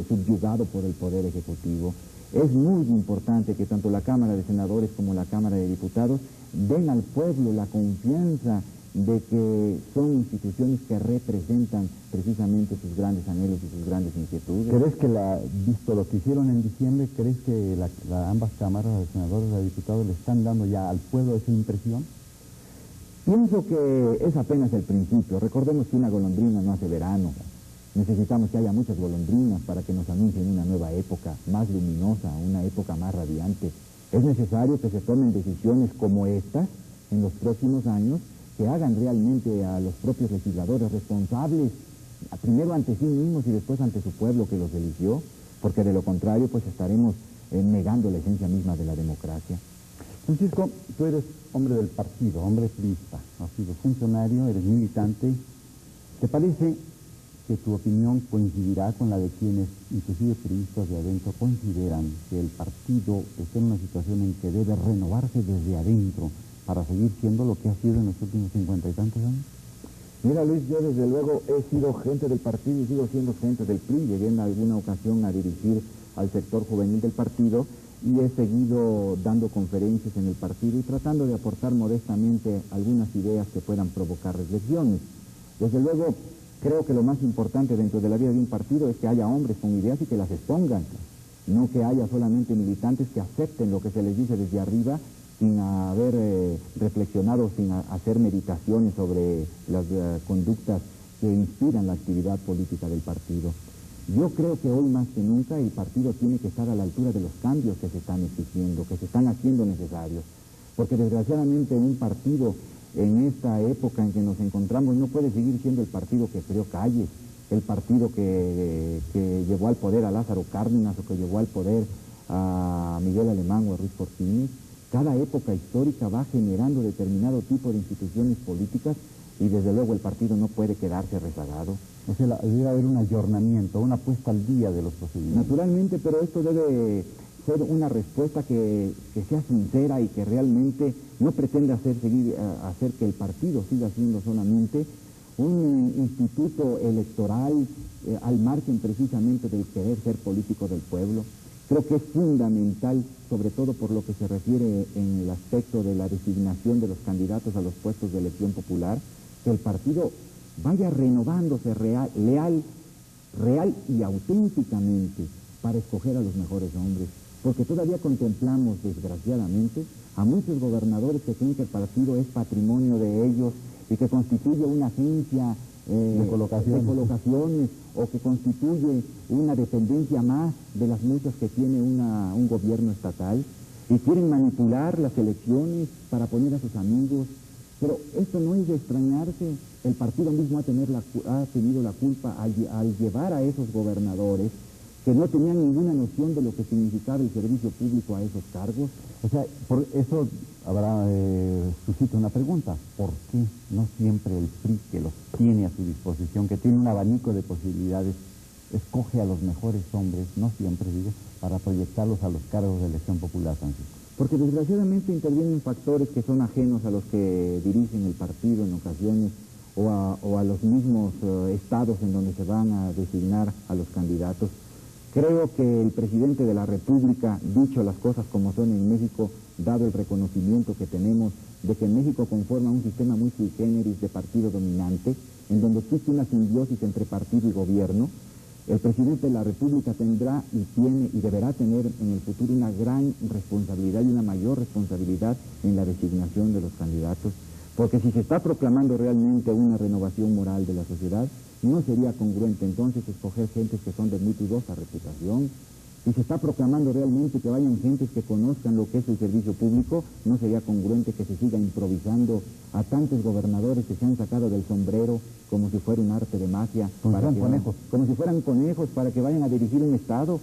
subyugado por el Poder Ejecutivo. Es muy importante que tanto la Cámara de Senadores como la Cámara de Diputados den al pueblo la confianza de que son instituciones que representan precisamente sus grandes anhelos y sus grandes inquietudes. ¿Crees que, visto lo que hicieron en diciembre, crees que ambas cámaras, de senadores y de diputados, le están dando ya al pueblo esa impresión? Pienso que es apenas el principio. Recordemos que una golondrina no hace verano. Necesitamos que haya muchas golondrinas para que nos anuncien una nueva época más luminosa, una época más radiante. Es necesario que se tomen decisiones como estas en los próximos años, que hagan realmente a los propios legisladores responsables, primero ante sí mismos y después ante su pueblo que los eligió, porque de lo contrario pues estaremos negando la esencia misma de la democracia. Francisco, tú eres hombre del partido, hombre priista, has sido funcionario, eres militante. ¿Te parece que tu opinión coincidirá con la de quienes, inclusive periodistas de adentro, consideran que el partido está en una situación en que debe renovarse desde adentro para seguir siendo lo que ha sido en los últimos 50 y tantos años? Mira, Luis, yo desde luego he sido gente del partido y sigo siendo gente del PRI. Llegué en alguna ocasión a dirigir al sector juvenil del partido y he seguido dando conferencias en el partido y tratando de aportar modestamente algunas ideas que puedan provocar reflexiones. Desde luego, creo que lo más importante dentro de la vida de un partido es que haya hombres con ideas y que las expongan, no que haya solamente militantes que acepten lo que se les dice desde arriba sin haber reflexionado, sin hacer meditaciones sobre las conductas que inspiran la actividad política del partido. Yo creo que hoy más que nunca el partido tiene que estar a la altura de los cambios que se están exigiendo, que se están haciendo necesarios, porque desgraciadamente un partido en esta época en que nos encontramos no puede seguir siendo el partido que creó Calles, el partido que llevó al poder a Lázaro Cárdenas o que llevó al poder a Miguel Alemán o a Ruiz Cortines. Cada época histórica va generando determinado tipo de instituciones políticas y desde luego el partido no puede quedarse rezagado. O sea, debe haber un ayornamiento, una puesta al día de los procedimientos. Naturalmente, pero esto debe ser una respuesta que sea sincera y que realmente no pretenda hacer que el partido siga siendo solamente un instituto electoral al margen precisamente del querer ser político del pueblo. Creo que es fundamental, sobre todo por lo que se refiere en el aspecto de la designación de los candidatos a los puestos de elección popular, que el partido vaya renovándose real y auténticamente para escoger a los mejores hombres. Porque todavía contemplamos, desgraciadamente, a muchos gobernadores que creen que el partido es patrimonio de ellos y que constituye una agencia de colocaciones o que constituye una dependencia más de las muchas que tiene un gobierno estatal y quieren manipular las elecciones para poner a sus amigos. Pero esto no es de extrañarse. El partido mismo ha tenido la culpa al llevar a esos gobernadores que no tenían ninguna noción de lo que significaba el servicio público a esos cargos. O sea, por eso suscita una pregunta. ¿Por qué no siempre el PRI, que los tiene a su disposición, que tiene un abanico de posibilidades, escoge a los mejores hombres, no siempre digo, para proyectarlos a los cargos de elección popular, Francisco? Porque desgraciadamente intervienen factores que son ajenos a los que dirigen el partido en ocasiones o a los mismos estados en donde se van a designar a los candidatos. Creo que el presidente de la República, dicho las cosas como son en México, dado el reconocimiento que tenemos de que México conforma un sistema muy sui generis de partido dominante, en donde existe una simbiosis entre partido y gobierno, el presidente de la República tendrá y tiene y deberá tener en el futuro una gran responsabilidad y una mayor responsabilidad en la designación de los candidatos, porque si se está proclamando realmente una renovación moral de la sociedad, no sería congruente entonces escoger gentes que son de muy dudosa reputación. Si se está proclamando realmente que vayan gentes que conozcan lo que es el servicio público, no sería congruente que se siga improvisando a tantos gobernadores que se han sacado del sombrero como si fuera un arte de magia. Como si fueran conejos para que vayan a dirigir un Estado.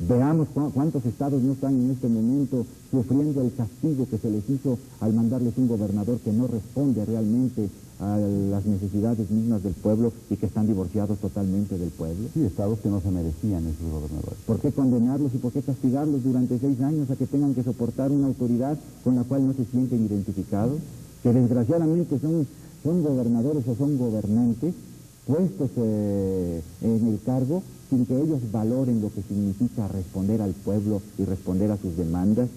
Veamos cuántos estados no están en este momento sufriendo el castigo que se les hizo al mandarles un gobernador que no responde realmente a las necesidades mismas del pueblo y que están divorciados totalmente del pueblo. Sí, estados que no se merecían esos gobernadores. ¿Por qué condenarlos y por qué castigarlos durante 6 años a que tengan que soportar una autoridad con la cual no se sienten identificados? Que desgraciadamente son gobernadores o son gobernantes puestos en el cargo sin que ellos valoren lo que significa responder al pueblo y responder a sus demandas.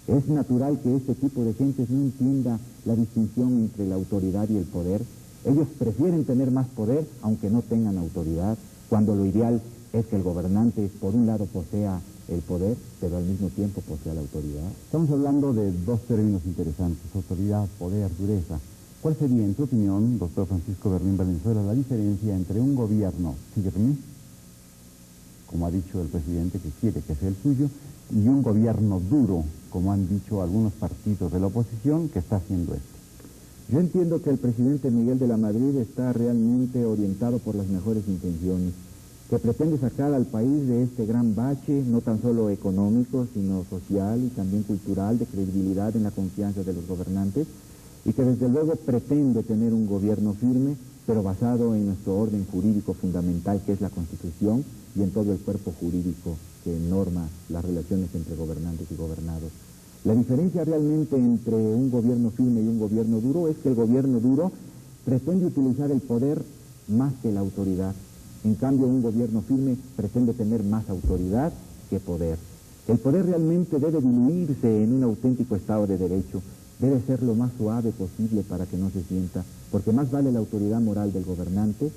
Es natural que este tipo de gentes no entienda la distinción entre la autoridad y el poder. Ellos prefieren tener más poder aunque no tengan autoridad, cuando lo ideal es que el gobernante por un lado posea el poder, pero al mismo tiempo posea la autoridad. Estamos hablando de dos términos interesantes, autoridad, poder, dureza. ¿Cuál sería, en tu opinión, doctor Francisco Berlín Valenzuela, la diferencia entre un gobierno firme, como ha dicho el presidente que quiere que sea el suyo, y un gobierno duro, como han dicho algunos partidos de la oposición, que está haciendo esto? Yo entiendo que el presidente Miguel de la Madrid está realmente orientado por las mejores intenciones, que pretende sacar al país de este gran bache, no tan solo económico, sino social y también cultural, de credibilidad en la confianza de los gobernantes, y que desde luego pretende tener un gobierno firme, pero basado en nuestro orden jurídico fundamental, que es la Constitución, y en todo el cuerpo jurídico que norma las relaciones entre gobernantes y gobernados. La diferencia realmente entre un gobierno firme y un gobierno duro es que el gobierno duro pretende utilizar el poder más que la autoridad. En cambio, un gobierno firme pretende tener más autoridad que poder. El poder realmente debe diluirse en un auténtico Estado de Derecho. Debe ser lo más suave posible para que no se sienta, porque más vale la autoridad moral del gobernante,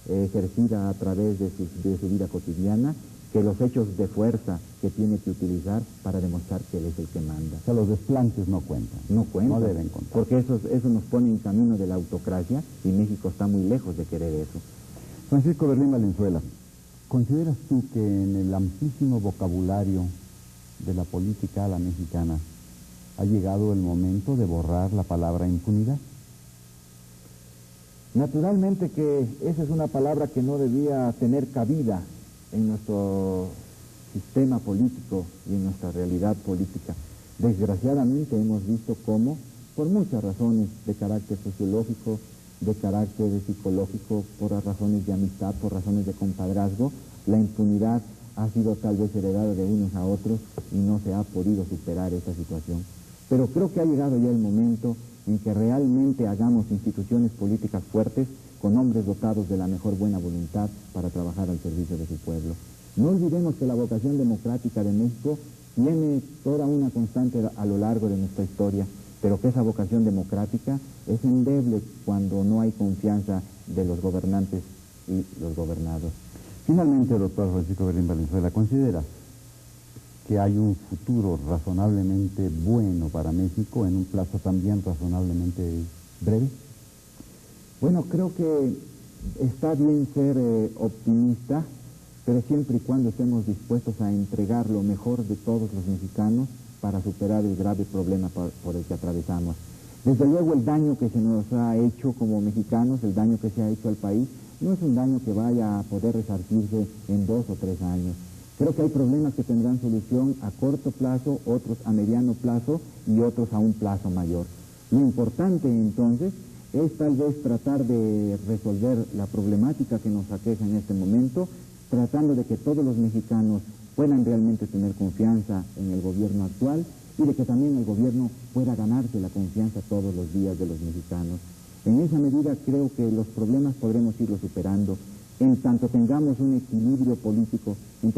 ejercida a través de su vida cotidiana, que los hechos de fuerza que tiene que utilizar para demostrar que él es el que manda. O sea, los desplantes no cuentan. No cuentan. No deben contar. Porque eso nos pone en camino de la autocracia y México está muy lejos de querer eso. Francisco Berlín Valenzuela, ¿consideras tú que en el amplísimo vocabulario de la política a la mexicana ha llegado el momento de borrar la palabra impunidad? Naturalmente que esa es una palabra que no debía tener cabida en nuestro sistema político y en nuestra realidad política. Desgraciadamente hemos visto cómo, por muchas razones de carácter sociológico, de carácter psicológico, por razones de amistad, por razones de compadrazgo, la impunidad ha sido tal vez heredada de unos a otros y no se ha podido superar esta situación. Pero creo que ha llegado ya el momento en que realmente hagamos instituciones políticas fuertes con hombres dotados de la mejor buena voluntad para trabajar al servicio de su pueblo. No olvidemos que la vocación democrática de México tiene toda una constante a lo largo de nuestra historia, pero que esa vocación democrática es endeble cuando no hay confianza de los gobernantes y los gobernados. Finalmente, doctor Francisco Berlín Valenzuela, ¿consideras que hay un futuro razonablemente bueno para México en un plazo también razonablemente breve? Bueno, creo que está bien ser optimista, pero siempre y cuando estemos dispuestos a entregar lo mejor de todos los mexicanos para superar el grave problema por el que atravesamos. Desde luego el daño que se nos ha hecho como mexicanos, el daño que se ha hecho al país, no es un daño que vaya a poder resarcirse en 2 o 3 años. Creo que hay problemas que tendrán solución a corto plazo, otros a mediano plazo y otros a un plazo mayor. Lo importante entonces es tal vez tratar de resolver la problemática que nos aqueja en este momento, tratando de que todos los mexicanos puedan realmente tener confianza en el gobierno actual y de que también el gobierno pueda ganarse la confianza todos los días de los mexicanos. En esa medida creo que los problemas podremos irlos superando. En tanto tengamos un equilibrio político, en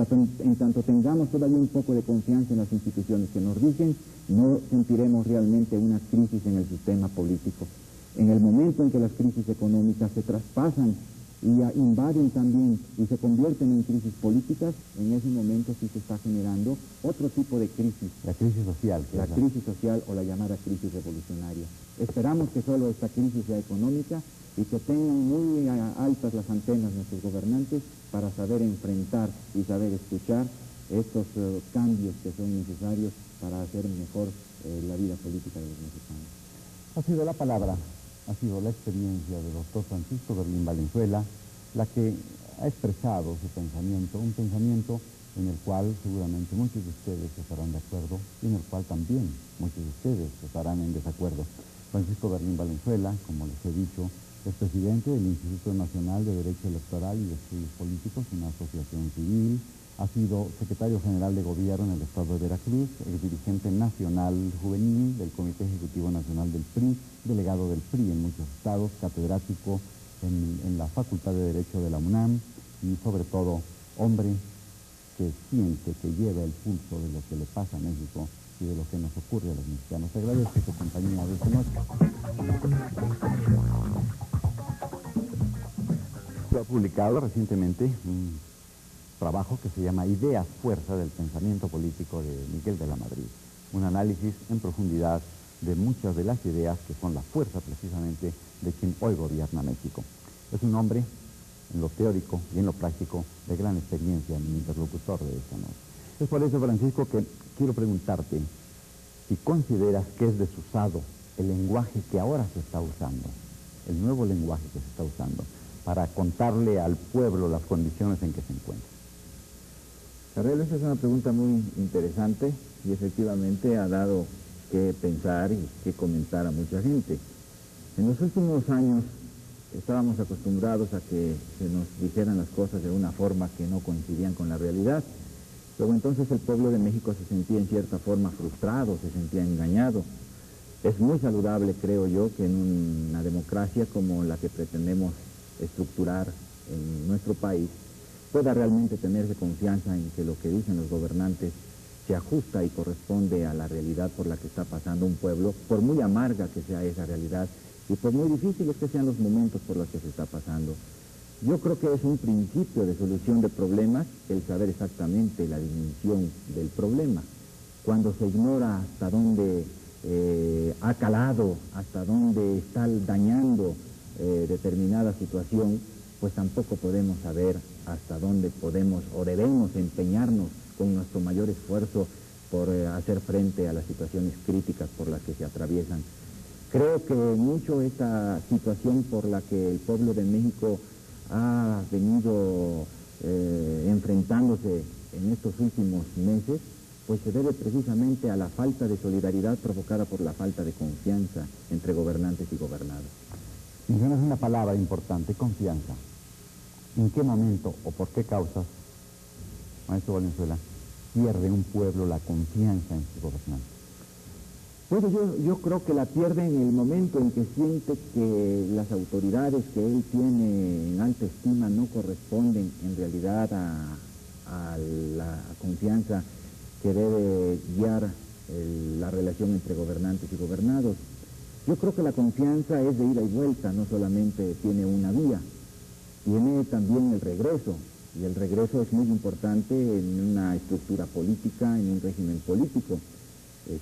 tanto tengamos todavía un poco de confianza en las instituciones que nos rigen, no sentiremos realmente una crisis en el sistema político. En el momento en que las crisis económicas se traspasan y invaden también y se convierten en crisis políticas, en ese momento sí se está generando otro tipo de crisis. La crisis social. La crisis social o la llamada crisis revolucionaria. Esperamos que solo esta crisis sea económica y que tengan muy altas las antenas nuestros gobernantes para saber enfrentar y saber escuchar estos cambios que son necesarios para hacer mejor la vida política de los mexicanos. Ha sido la palabra, ha sido la experiencia del doctor Francisco Berlín Valenzuela la que ha expresado su pensamiento, un pensamiento en el cual seguramente muchos de ustedes estarán de acuerdo y en el cual también muchos de ustedes estarán en desacuerdo. Francisco Berlín Valenzuela, como les he dicho, es presidente del Instituto Nacional de Derecho Electoral y de Estudios Políticos, una asociación civil. Ha sido secretario general de gobierno en el estado de Veracruz, el dirigente nacional juvenil del Comité Ejecutivo Nacional del PRI, delegado del PRI en muchos estados, catedrático en la Facultad de Derecho de la UNAM y sobre todo hombre que siente, que lleva el pulso de lo que le pasa a México y de lo que nos ocurre a los mexicanos. Te agradezco su compañía de esta noche. Se ha publicado recientemente un trabajo que se llama Ideas Fuerza del Pensamiento Político de Miguel de la Madrid. Un análisis en profundidad de muchas de las ideas que son la fuerza precisamente de quien hoy gobierna México. Es un hombre en lo teórico y en lo práctico de gran experiencia en mi interlocutor de esta noche. Es por eso, Francisco, que quiero preguntarte si consideras que es desusado el lenguaje que ahora se está usando, el nuevo lenguaje que se está usando, para contarle al pueblo las condiciones en que se encuentra. Carrero, esa es una pregunta muy interesante y efectivamente ha dado que pensar y que comentar a mucha gente. En los últimos años estábamos acostumbrados a que se nos dijeran las cosas de una forma que no coincidían con la realidad. Luego entonces el pueblo de México se sentía en cierta forma frustrado, se sentía engañado. Es muy saludable, creo yo, que en una democracia como la que pretendemos estructurar en nuestro país, pueda realmente tenerse confianza en que lo que dicen los gobernantes se ajusta y corresponde a la realidad por la que está pasando un pueblo, por muy amarga que sea esa realidad y por muy difíciles que sean los momentos por los que se está pasando. Yo creo que es un principio de solución de problemas el saber exactamente la dimensión del problema. Cuando se ignora hasta dónde ha calado, hasta dónde está dañando determinada situación, pues tampoco podemos saber hasta dónde podemos o debemos empeñarnos con nuestro mayor esfuerzo por hacer frente a las situaciones críticas por las que se atraviesan. Creo que mucho esta situación por la que el pueblo de México ha venido enfrentándose en estos últimos meses, pues se debe precisamente a la falta de solidaridad provocada por la falta de confianza entre gobernantes y gobernados. Mencionas una palabra importante, confianza. ¿En qué momento o por qué causas, maestro Valenzuela, pierde un pueblo la confianza en sus gobernantes? Bueno, yo creo que la pierde en el momento en que siente que las autoridades que él tiene en alta estima no corresponden en realidad a la confianza que debe guiar la relación entre gobernantes y gobernados. Yo creo que la confianza es de ida y vuelta, no solamente tiene una vía, tiene también el regreso, y el regreso es muy importante en una estructura política, en un régimen político.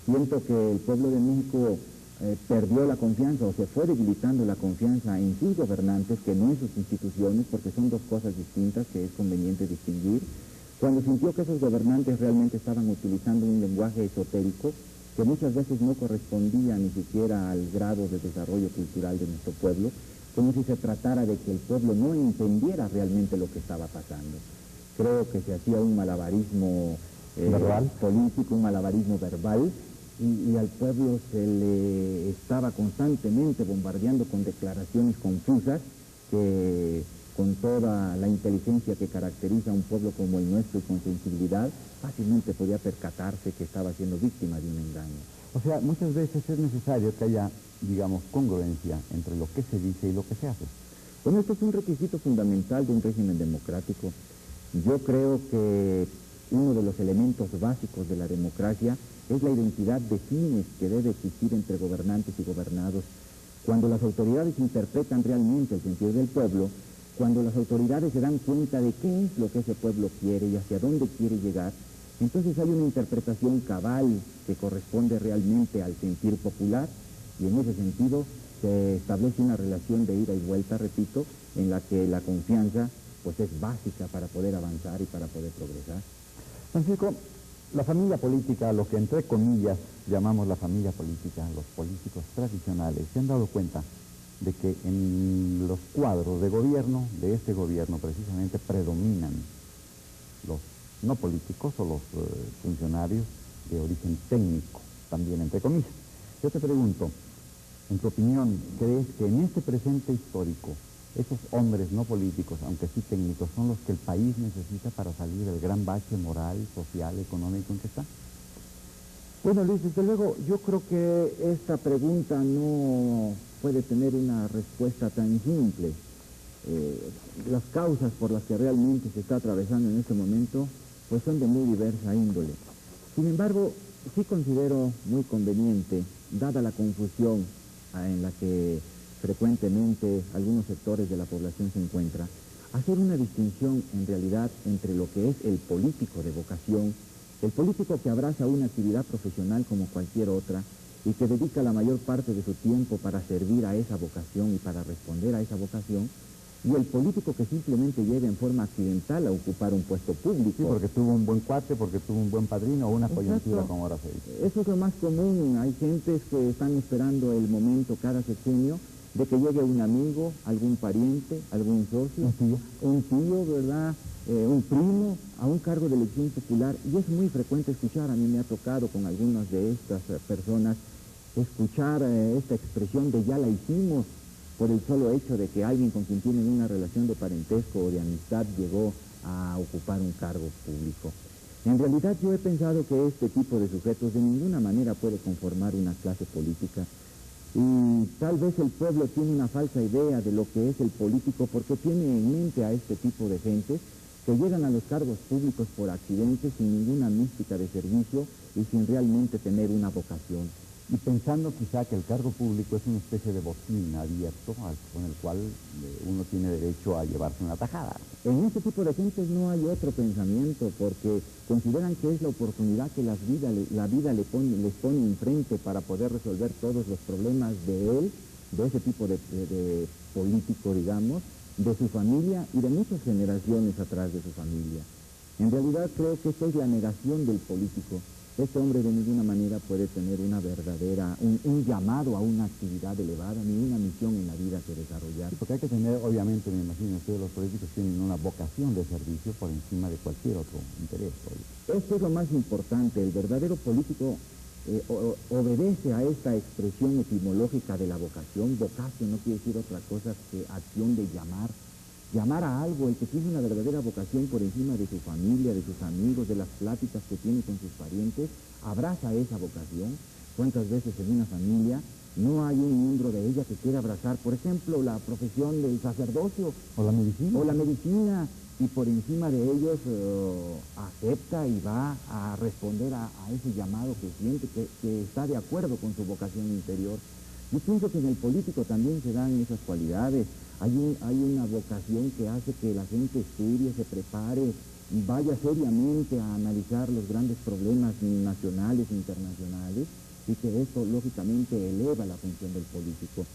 Siento que el pueblo de México perdió la confianza o se fue debilitando la confianza en sus gobernantes, que no en sus instituciones, porque son dos cosas distintas que es conveniente distinguir. Cuando sintió que esos gobernantes realmente estaban utilizando un lenguaje esotérico que muchas veces no correspondía ni siquiera al grado de desarrollo cultural de nuestro pueblo, como si se tratara de que el pueblo no entendiera realmente lo que estaba pasando. Creo que se hacía un malabarismo político, un malabarismo verbal, y al pueblo se le estaba constantemente bombardeando con declaraciones confusas que, con toda la inteligencia que caracteriza a un pueblo como el nuestro y con sensibilidad, fácilmente podía percatarse que estaba siendo víctima de un engaño. O sea, muchas veces es necesario que haya, digamos, congruencia entre lo que se dice y lo que se hace. Bueno, esto es un requisito fundamental de un régimen democrático. Yo creo que uno de los elementos básicos de la democracia es la identidad de fines que debe existir entre gobernantes y gobernados. Cuando las autoridades interpretan realmente el sentir del pueblo, cuando las autoridades se dan cuenta de qué es lo que ese pueblo quiere y hacia dónde quiere llegar, entonces hay una interpretación cabal que corresponde realmente al sentir popular, y en ese sentido se establece una relación de ida y vuelta, repito, en la que la confianza pues es básica para poder avanzar y para poder progresar. Francisco, la familia política, lo que entre comillas llamamos la familia política, los políticos tradicionales, se han dado cuenta de que en los cuadros de gobierno, de este gobierno precisamente, predominan los no políticos o los funcionarios de origen técnico, también entre comillas. Yo te pregunto, en tu opinión, ¿crees que en este presente histórico esos hombres no políticos, aunque sí técnicos, son los que el país necesita para salir del gran bache moral, social, económico en que está? Bueno, Luis, desde luego, yo creo que esta pregunta no puede tener una respuesta tan simple. Las causas por las que realmente se está atravesando en este momento, pues son de muy diversa índole. Sin embargo, sí considero muy conveniente, dada la confusión en la que frecuentemente algunos sectores de la población se encuentran, hacer una distinción en realidad entre lo que es el político de vocación, el político que abraza una actividad profesional como cualquier otra y que dedica la mayor parte de su tiempo para servir a esa vocación y para responder a esa vocación, y el político que simplemente llega en forma accidental a ocupar un puesto público. Sí, porque tuvo un buen cuate, porque tuvo un buen padrino o una coyuntura, como ahora se dice. Eso es lo más común. Hay gentes que están esperando el momento cada sexenio de que llegue un amigo, algún pariente, algún socio, un tío, ¿verdad? Un primo, a un cargo de elección popular. Y es muy frecuente escuchar, a mí me ha tocado con algunas de estas personas, escuchar esta expresión de ya la hicimos, por el solo hecho de que alguien con quien tienen una relación de parentesco o de amistad llegó a ocupar un cargo público. En realidad yo he pensado que este tipo de sujetos de ninguna manera puede conformar una clase política, y tal vez el pueblo tiene una falsa idea de lo que es el político porque tiene en mente a este tipo de gentes que llegan a los cargos públicos por accidente sin ninguna mística de servicio y sin realmente tener una vocación. Y pensando quizá que el cargo público es una especie de botín abierto con el cual uno tiene derecho a llevarse una tajada. En este tipo de gentes no hay otro pensamiento porque consideran que es la oportunidad que la vida les pone enfrente para poder resolver todos los problemas de él, de ese tipo de político, digamos, de su familia y de muchas generaciones atrás de su familia. En realidad creo que esta es la negación del político. Este hombre de ninguna manera puede tener una verdadera, un llamado a una actividad elevada, ni una misión en la vida que desarrollar. Sí, porque hay que tener, obviamente, me imagino, ustedes los políticos tienen una vocación de servicio por encima de cualquier otro interés. Esto es lo más importante. El verdadero político obedece a esta expresión etimológica de la vocación. Vocación no quiere decir otra cosa que acción de llamar. Llamar a algo, el que tiene una verdadera vocación por encima de su familia, de sus amigos, de las pláticas que tiene con sus parientes, abraza esa vocación. ¿Cuántas veces en una familia no hay un miembro de ella que quiera abrazar, por ejemplo, la profesión del sacerdocio? O la medicina. O la medicina, y por encima de ellos acepta y va a responder a ese llamado que siente, que está de acuerdo con su vocación interior. Yo pienso que en el político también se dan esas cualidades. Hay una vocación que hace que la gente estudie, se prepare, vaya seriamente a analizar los grandes problemas nacionales e internacionales, y que esto lógicamente eleva la función del político.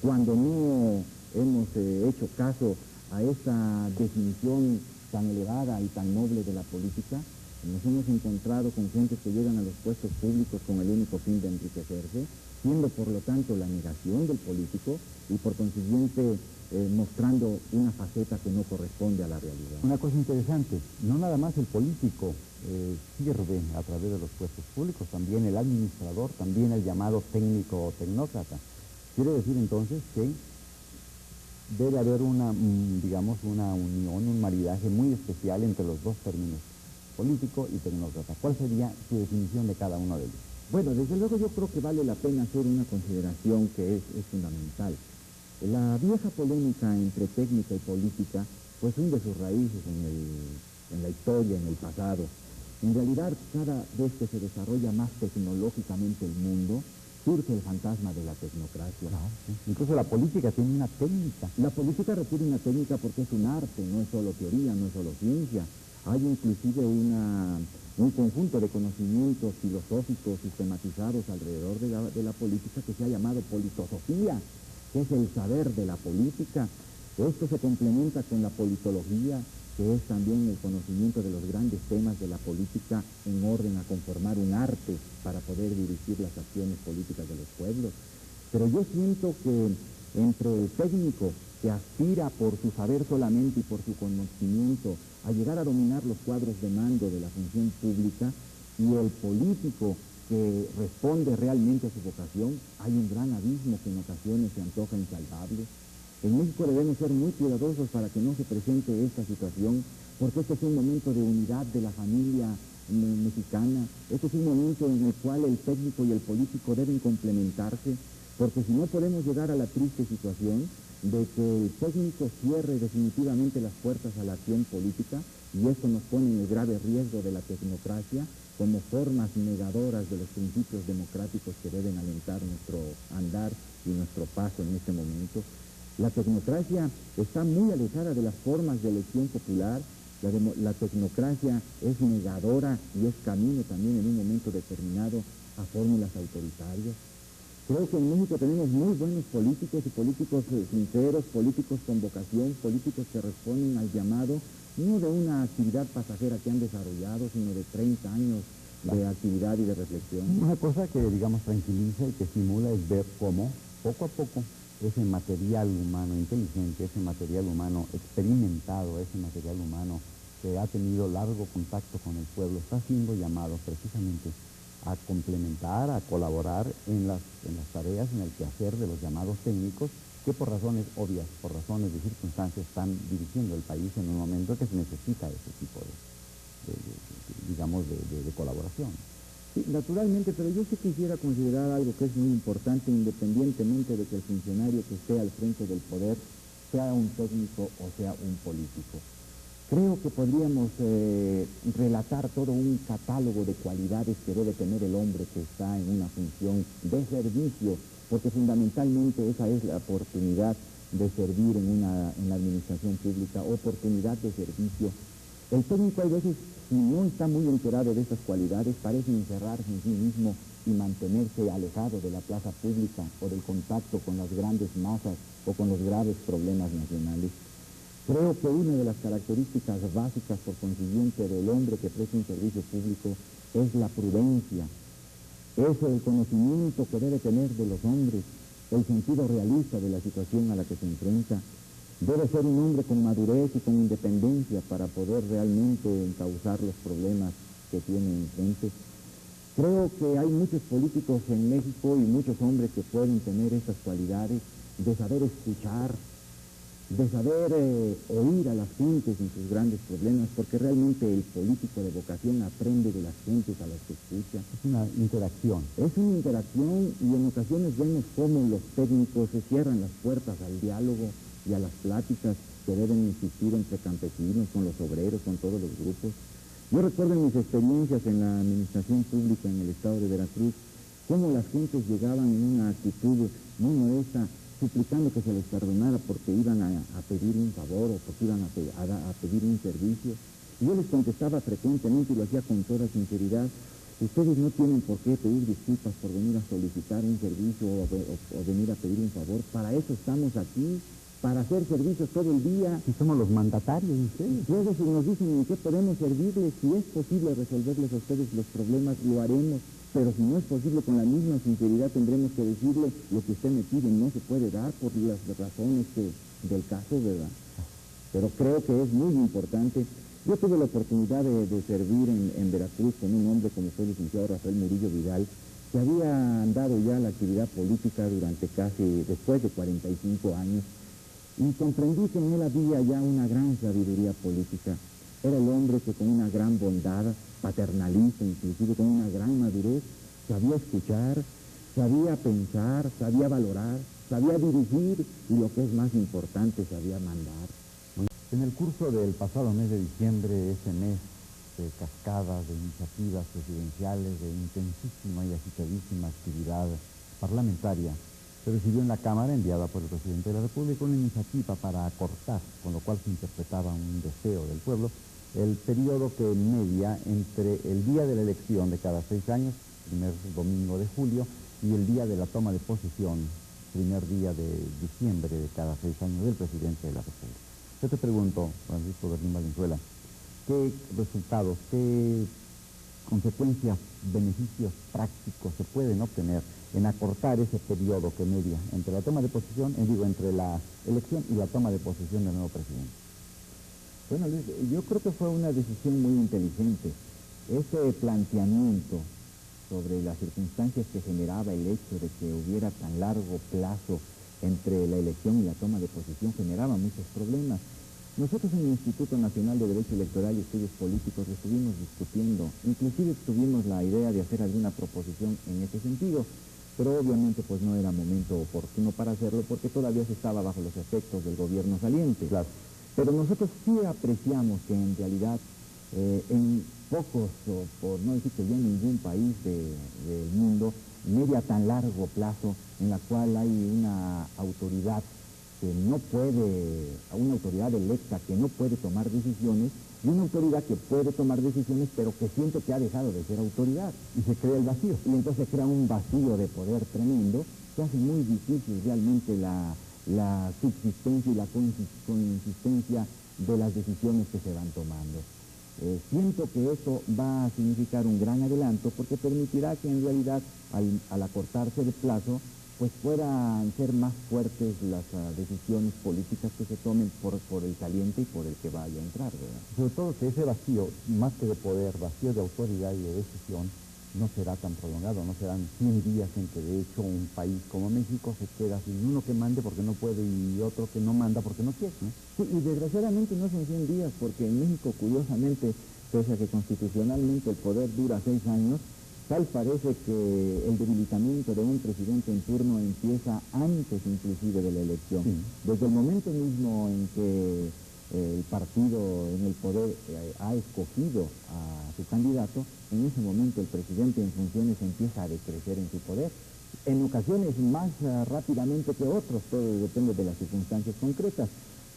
Cuando no hemos hecho caso a esa definición tan elevada y tan noble de la política, nos hemos encontrado con gente que llegan a los puestos públicos con el único fin de enriquecerse, siendo por lo tanto la negación del político y por consiguiente mostrando una faceta que no corresponde a la realidad. Una cosa interesante, no nada más el político sirve a través de los puestos públicos, también el administrador, también el llamado técnico o tecnócrata. Quiere decir entonces que debe haber digamos, una unión, un maridaje muy especial entre los dos términos, político y tecnócrata. ¿Cuál sería su definición de cada uno de ellos? Bueno, desde luego yo creo que vale la pena hacer una consideración que es fundamental. La vieja polémica entre técnica y política pues hunde sus raíces en la historia, en el pasado. En realidad, cada vez que se desarrolla más tecnológicamente el mundo, surge el fantasma de la tecnocracia. Claro, sí. Incluso la política tiene una técnica. La política requiere una técnica porque es un arte, no es solo teoría, no es solo ciencia. Hay inclusive un conjunto de conocimientos filosóficos sistematizados alrededor de la política que se ha llamado politosofía, que es el saber de la política. Esto se complementa con la politología, que es también el conocimiento de los grandes temas de la política en orden a conformar un arte para poder dirigir las acciones políticas de los pueblos. Pero yo siento que entre el técnico que aspira por su saber solamente y por su conocimiento a llegar a dominar los cuadros de mando de la función pública, y el político que responde realmente a su vocación, hay un gran abismo que en ocasiones se antoja insalvable. En México debemos ser muy cuidadosos para que no se presente esta situación, porque este es un momento de unidad de la familia mexicana. Este es un momento en el cual el técnico y el político deben complementarse, porque si no podemos llegar a la triste situación de que el técnico cierre definitivamente las puertas a la acción política, y esto nos pone en el grave riesgo de la tecnocracia como formas negadoras de los principios democráticos que deben alentar nuestro andar y nuestro paso en este momento. La tecnocracia está muy alejada de las formas de elección popular. La tecnocracia es negadora y es camino también en un momento determinado a fórmulas autoritarias. Creo que en México tenemos muy buenos políticos y políticos sinceros, políticos con vocación, políticos que responden al llamado, no de una actividad pasajera que han desarrollado, sino de 30 años de actividad y de reflexión. Una cosa que, digamos, tranquiliza y que estimula es ver cómo, poco a poco, ese material humano inteligente, ese material humano experimentado, ese material humano que ha tenido largo contacto con el pueblo, está siendo llamado precisamente a complementar, a colaborar en las tareas, en el quehacer de los llamados técnicos, que por razones obvias, por razones de circunstancias, están dirigiendo el país en un momento que se necesita ese tipo de colaboración. Sí, naturalmente, pero yo sí quisiera considerar algo que es muy importante, independientemente de que el funcionario que esté al frente del poder sea un técnico o sea un político. Creo que podríamos relatar todo un catálogo de cualidades que debe tener el hombre que está en una función de servicio, porque fundamentalmente esa es la oportunidad de servir en la administración pública, oportunidad de servicio. El técnico, hay veces, si no está muy enterado de estas cualidades, parece encerrarse en sí mismo y mantenerse alejado de la plaza pública o del contacto con las grandes masas o con los graves problemas nacionales. Creo que una de las características básicas, por consiguiente, del hombre que presta un servicio público es la prudencia, es el conocimiento que debe tener de los hombres, el sentido realista de la situación a la que se enfrenta. Debe ser un hombre con madurez y con independencia para poder realmente encauzar los problemas que tiene enfrente. Creo que hay muchos políticos en México y muchos hombres que pueden tener estas cualidades de saber escuchar, de saber oír a las gentes en sus grandes problemas, porque realmente el político de vocación aprende de las gentes a las que escucha. Es una interacción. Es una interacción, y en ocasiones vemos cómo los técnicos se cierran las puertas al diálogo y a las pláticas que deben existir entre campesinos, con los obreros, con todos los grupos. Yo recuerdo en mis experiencias en la administración pública en el estado de Veracruz, cómo las gentes llegaban en una actitud muy modesta, suplicando que se les perdonara porque iban a pedir un favor o porque iban a pedir un servicio. Y yo les contestaba frecuentemente, y lo hacía con toda sinceridad: ustedes no tienen por qué pedir disculpas por venir a solicitar un servicio o venir a pedir un favor. Para eso estamos aquí, para hacer servicios todo el día. Si somos los mandatarios de ustedes. Luego, si nos dicen en qué podemos servirles, si es posible resolverles a ustedes los problemas, lo haremos. Pero si no es posible, con la misma sinceridad tendremos que decirle: lo que usted me pide no se puede dar por las razones del caso, ¿verdad? Pero creo que es muy importante. Yo tuve la oportunidad de servir en Veracruz con un hombre como fue el licenciado Rafael Murillo Vidal, que había andado ya la actividad política durante después de 45 años, y comprendí que en él había ya una gran sabiduría política. Era el hombre que con una gran bondad, paternalista inclusive, con una gran madurez, sabía escuchar, sabía pensar, sabía valorar, sabía dirigir y, lo que es más importante, sabía mandar. En el curso del pasado mes de diciembre, ese mes de cascadas, de iniciativas presidenciales, de intensísima y agitadísima actividad parlamentaria, se recibió en la Cámara, enviada por el presidente de la República, una iniciativa para acortar, con lo cual se interpretaba un deseo del pueblo, el periodo que media entre el día de la elección de cada 6 años, primer domingo de julio, y el día de la toma de posesión, primer día de diciembre de cada 6 años, del presidente de la República. Yo te pregunto, Francisco Berlín Valenzuela, ¿qué resultados, qué consecuencias, beneficios prácticos se pueden obtener en acortar ese periodo que media entre la toma de posesión, entre la elección y la toma de posesión del nuevo presidente? Bueno, Luis, yo creo que fue una decisión muy inteligente. Ese planteamiento sobre las circunstancias que generaba el hecho de que hubiera tan largo plazo entre la elección y la toma de posesión generaba muchos problemas. Nosotros en el Instituto Nacional de Derecho Electoral y Estudios Políticos lo estuvimos discutiendo, inclusive tuvimos la idea de hacer alguna proposición en ese sentido, pero obviamente pues no era momento oportuno para hacerlo porque todavía se estaba bajo los efectos del gobierno saliente. Claro. Pero nosotros sí apreciamos que en realidad en pocos, o por no decir que ya en ningún país del mundo, media tan largo plazo en la cual hay una autoridad que no puede, una autoridad electa que no puede tomar decisiones, y una autoridad que puede tomar decisiones pero que siente que ha dejado de ser autoridad. Y se crea el vacío. Y entonces se crea un vacío de poder tremendo que hace muy difícil realmente la subsistencia y la consistencia de las decisiones que se van tomando. Siento que eso va a significar un gran adelanto porque permitirá que en realidad al acortarse el plazo pues puedan ser más fuertes las decisiones políticas que se tomen por el saliente y por el que vaya a entrar, ¿verdad? Sobre todo que ese vacío, más que de poder, vacío de autoridad y de decisión, no será tan prolongado, no serán 100 días en que de hecho un país como México se queda sin uno que mande porque no puede y otro que no manda porque no quiere, ¿no? Sí, y desgraciadamente no son 100 días porque en México, curiosamente, pese a que constitucionalmente el poder dura 6 años, tal parece que el debilitamiento de un presidente en turno empieza antes inclusive de la elección. Sí. Desde el momento mismo en que el partido en el poder ha escogido a su candidato, en ese momento el presidente en funciones empieza a decrecer en su poder. En ocasiones más rápidamente que otros, todo depende de las circunstancias concretas,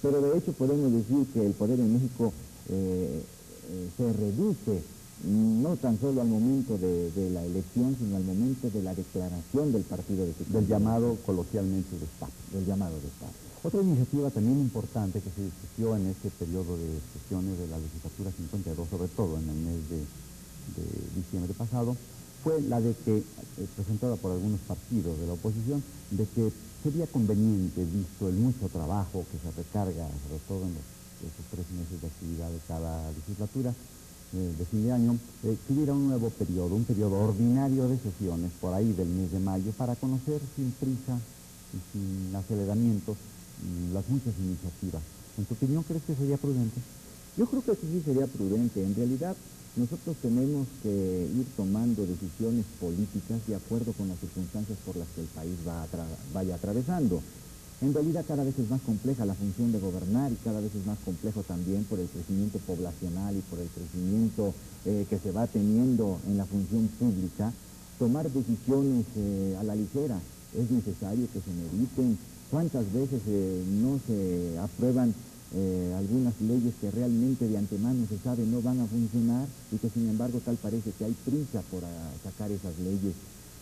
pero de hecho podemos decir que el poder en México se reduce no tan solo al momento de la elección, sino al momento de la declaración del partido de su Del llamado coloquialmente destape. Del llamado destape. Otra iniciativa también importante que se discutió en este periodo de sesiones de la legislatura 52, sobre todo en el mes de diciembre pasado, fue la de que, presentada por algunos partidos de la oposición, de que sería conveniente, visto el mucho trabajo que se recarga, sobre todo en esos 3 meses de actividad de cada legislatura, de fin de año, que hubiera un nuevo periodo, un periodo ordinario de sesiones, por ahí del mes de mayo, para conocer sin prisa y sin aceleramientos las muchas iniciativas. ¿En tu opinión crees que sería prudente? Yo creo que sí sería prudente. En realidad, nosotros tenemos que ir tomando decisiones políticas de acuerdo con las circunstancias por las que el país vaya atravesando. En realidad cada vez es más compleja la función de gobernar y cada vez es más complejo también por el crecimiento poblacional y por el crecimiento que se va teniendo en la función pública. Tomar decisiones a la ligera, es necesario que se mediten. ¿Cuántas veces no se aprueban algunas leyes que realmente de antemano se sabe no van a funcionar y que sin embargo tal parece que hay prisa por sacar esas leyes?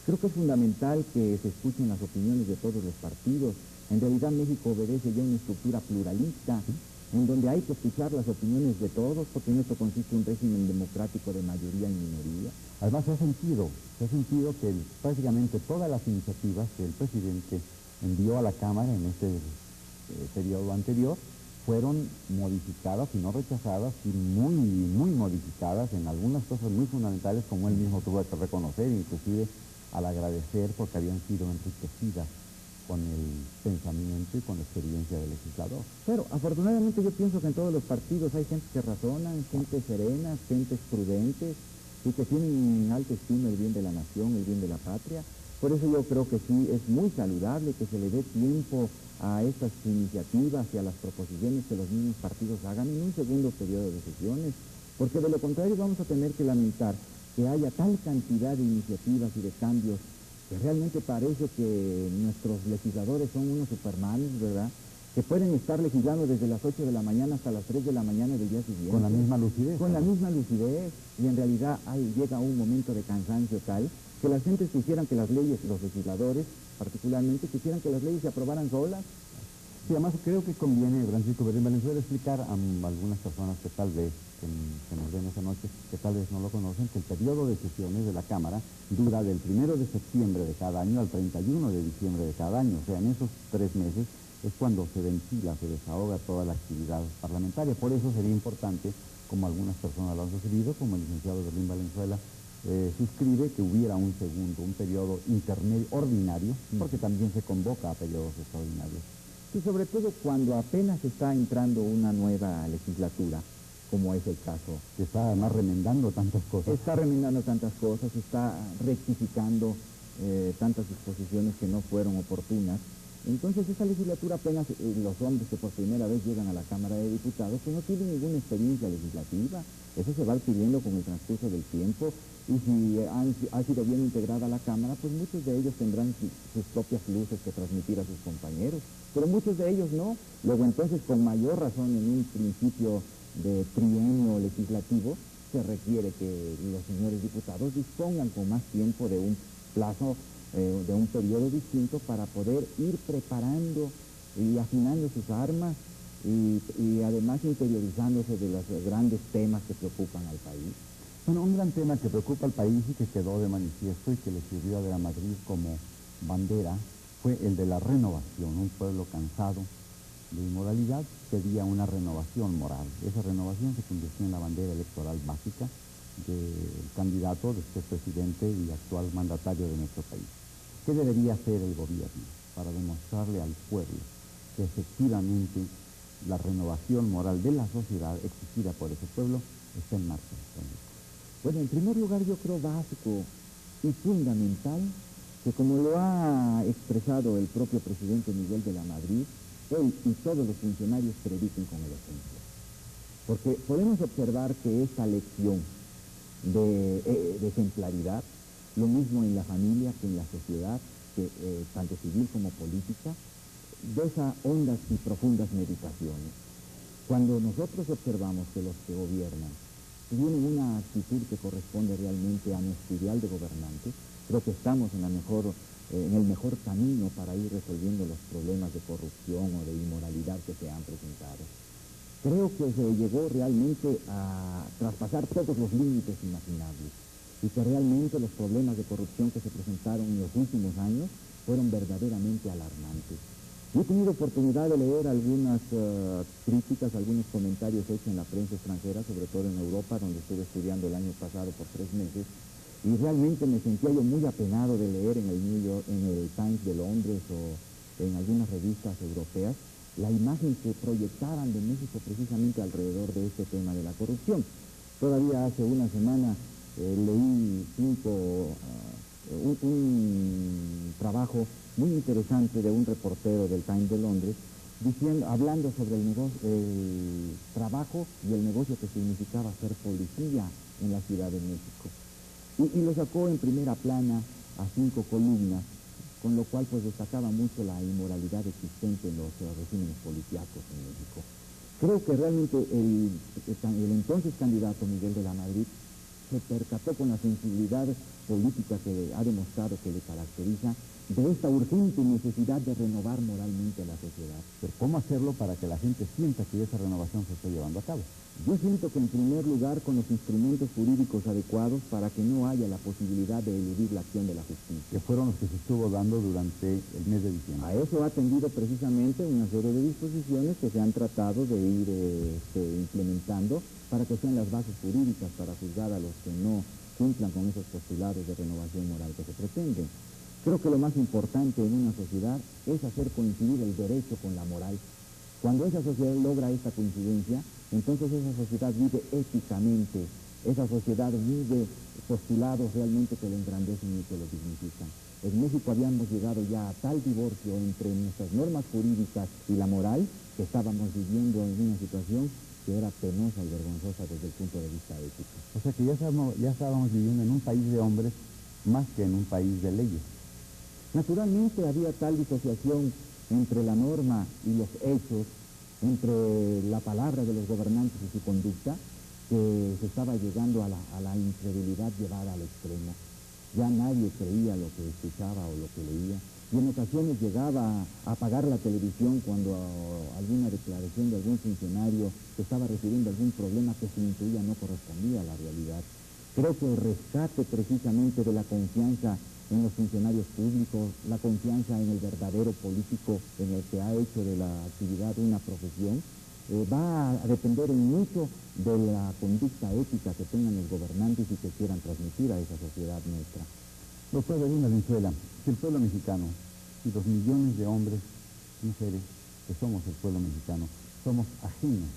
Creo que es fundamental que se escuchen las opiniones de todos los partidos. En realidad México obedece ya una estructura pluralista, en donde hay que escuchar las opiniones de todos, porque en esto consiste un régimen democrático de mayoría y minoría. Además se ha sentido que prácticamente todas las iniciativas que el presidente envió a la Cámara en este periodo anterior fueron modificadas y no rechazadas, y muy modificadas en algunas cosas muy fundamentales, como él mismo tuvo que reconocer, inclusive al agradecer porque habían sido enriquecidas con el pensamiento y con la experiencia del legislador. Pero afortunadamente yo pienso que en todos los partidos hay gente que razonan, gente serena, gentes prudentes y que tienen en alta estima el bien de la nación, el bien de la patria. Por eso yo creo que sí es muy saludable que se le dé tiempo a estas iniciativas y a las proposiciones que los mismos partidos hagan en un segundo periodo de sesiones, porque de lo contrario vamos a tener que lamentar que haya tal cantidad de iniciativas y de cambios que realmente parece que nuestros legisladores son unos supermanes, ¿verdad?, que pueden estar legislando desde las 8 de la mañana hasta las 3 de la mañana del día siguiente. Con la misma lucidez. Con la misma lucidez, y en realidad llega un momento de cansancio tal que las gentes quisieran que las leyes, los legisladores particularmente, quisieran que las leyes se aprobaran solas. Sí, además creo que conviene, Francisco Berrín Valenzuela, explicar a algunas personas que tal vez, que nos ven esta noche, que tal vez no lo conocen, que el periodo de sesiones de la Cámara dura del 1 de septiembre de cada año al 31 de diciembre de cada año. O sea, en esos 3 meses es cuando se ventila, se desahoga toda la actividad parlamentaria. Por eso sería importante, como algunas personas lo han sugerido, como el licenciado Berrín Valenzuela, suscribe que hubiera un periodo intermedio ordinario, porque también se convoca a periodos extraordinarios. Y sobre todo cuando apenas está entrando una nueva legislatura, como es el caso. Que está además remendando tantas cosas. Está remendando tantas cosas, está rectificando tantas disposiciones que no fueron oportunas. Entonces esa legislatura apenas los hombres que por primera vez llegan a la Cámara de Diputados, que no tienen ninguna experiencia legislativa, eso se va adquiriendo con el transcurso del tiempo, y si ha sido bien integrada la Cámara, pues muchos de ellos tendrán sus propias luces que transmitir a sus compañeros, pero muchos de ellos no. Luego entonces, con mayor razón, en un principio de trienio legislativo, se requiere que los señores diputados dispongan con más tiempo de un plazo, de un periodo distinto, para poder ir preparando y afinando sus armas y además interiorizándose de los grandes temas que preocupan al país. Bueno, un gran tema que preocupa al país y que quedó de manifiesto y que le sirvió a De la Madrid como bandera fue el de la renovación. Un pueblo cansado de inmoralidad pedía una renovación moral. Esa renovación se convirtió en la bandera electoral básica del candidato, después presidente y actual mandatario de nuestro país. ¿Qué debería hacer el gobierno para demostrarle al pueblo que efectivamente la renovación moral de la sociedad exigida por ese pueblo está en marcha? Bueno, en primer lugar, yo creo básico y fundamental que, como lo ha expresado el propio presidente Miguel de la Madrid, él y todos los funcionarios prediquen con el ejemplo. Porque podemos observar que esta lección de ejemplaridad, lo mismo en la familia que en la sociedad, que, tanto civil como política, deja hondas y profundas meditaciones. Cuando nosotros observamos que los que gobiernan tienen una actitud que corresponde realmente a nuestro ideal de gobernantes, creo que estamos en el mejor camino para ir resolviendo los problemas de corrupción o de inmoralidad que se han presentado. Creo que se llegó realmente a traspasar todos los límites imaginables y que realmente los problemas de corrupción que se presentaron en los últimos años fueron verdaderamente alarmantes. Yo he tenido oportunidad de leer algunas críticas, algunos comentarios hechos en la prensa extranjera, sobre todo en Europa, donde estuve estudiando el año pasado por 3 meses, y realmente me sentía yo muy apenado de leer en el Times de Londres o en algunas revistas europeas la imagen que proyectaban de México precisamente alrededor de este tema de la corrupción. Todavía hace una semana leí un trabajo muy interesante de un reportero del Times de Londres, hablando sobre el trabajo y el negocio que significaba ser policía en la Ciudad de México. Y lo sacó en primera plana a 5 columnas, con lo cual pues destacaba mucho la inmoralidad existente en los regímenes policíacos en México. Creo que realmente el entonces candidato Miguel de la Madrid se percató con la sensibilidad política que ha demostrado que le caracteriza de esta urgente necesidad de renovar moralmente a la sociedad. Pero ¿cómo hacerlo para que la gente sienta que esa renovación se está llevando a cabo? Yo siento que en primer lugar con los instrumentos jurídicos adecuados para que no haya la posibilidad de eludir la acción de la justicia. Que fueron los que se estuvo dando durante el mes de diciembre. A eso ha atendido precisamente una serie de disposiciones que se han tratado de ir implementando para que sean las bases jurídicas para juzgar a los que no cumplan con esos postulados de renovación moral que se pretenden. Creo que lo más importante en una sociedad es hacer coincidir el derecho con la moral. Cuando esa sociedad logra esta coincidencia, entonces esa sociedad vive éticamente, esa sociedad vive postulados realmente que lo engrandecen y que lo dignifican. En México habíamos llegado ya a tal divorcio entre nuestras normas jurídicas y la moral que estábamos viviendo en una situación que era penosa y vergonzosa desde el punto de vista ético. O sea que ya estábamos viviendo en un país de hombres más que en un país de leyes. Naturalmente había tal disociación entre la norma y los hechos, entre la palabra de los gobernantes y su conducta, que se estaba llegando a la incredulidad llevada al extremo. Ya nadie creía lo que escuchaba o lo que leía. y en ocasiones llegaba a apagar la televisión cuando alguna declaración de algún funcionario que estaba recibiendo algún problema que se intuía no correspondía a la realidad. Creo que el rescate precisamente de la confianza en los funcionarios públicos, la confianza en el verdadero político en el que ha hecho de la actividad una profesión, va a depender en mucho de la conducta ética que tengan los gobernantes y que quieran transmitir a esa sociedad nuestra. Doctor Berlín Valenzuela, si el pueblo mexicano, si los millones de hombres y mujeres que somos el pueblo mexicano, somos ajenos,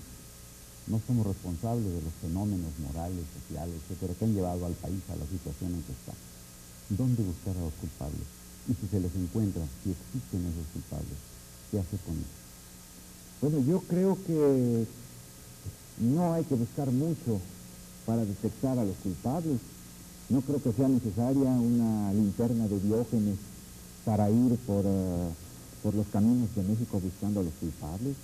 no somos responsables de los fenómenos morales, sociales, etcétera, que han llevado al país a la situación en que está, ¿dónde buscar a los culpables? Y si se les encuentra, si existen esos culpables, ¿qué hacer con ellos? Bueno, yo creo que no hay que buscar mucho para detectar a los culpables. No creo que sea necesaria una linterna de Diógenes para ir por los caminos de México buscando a los culpables.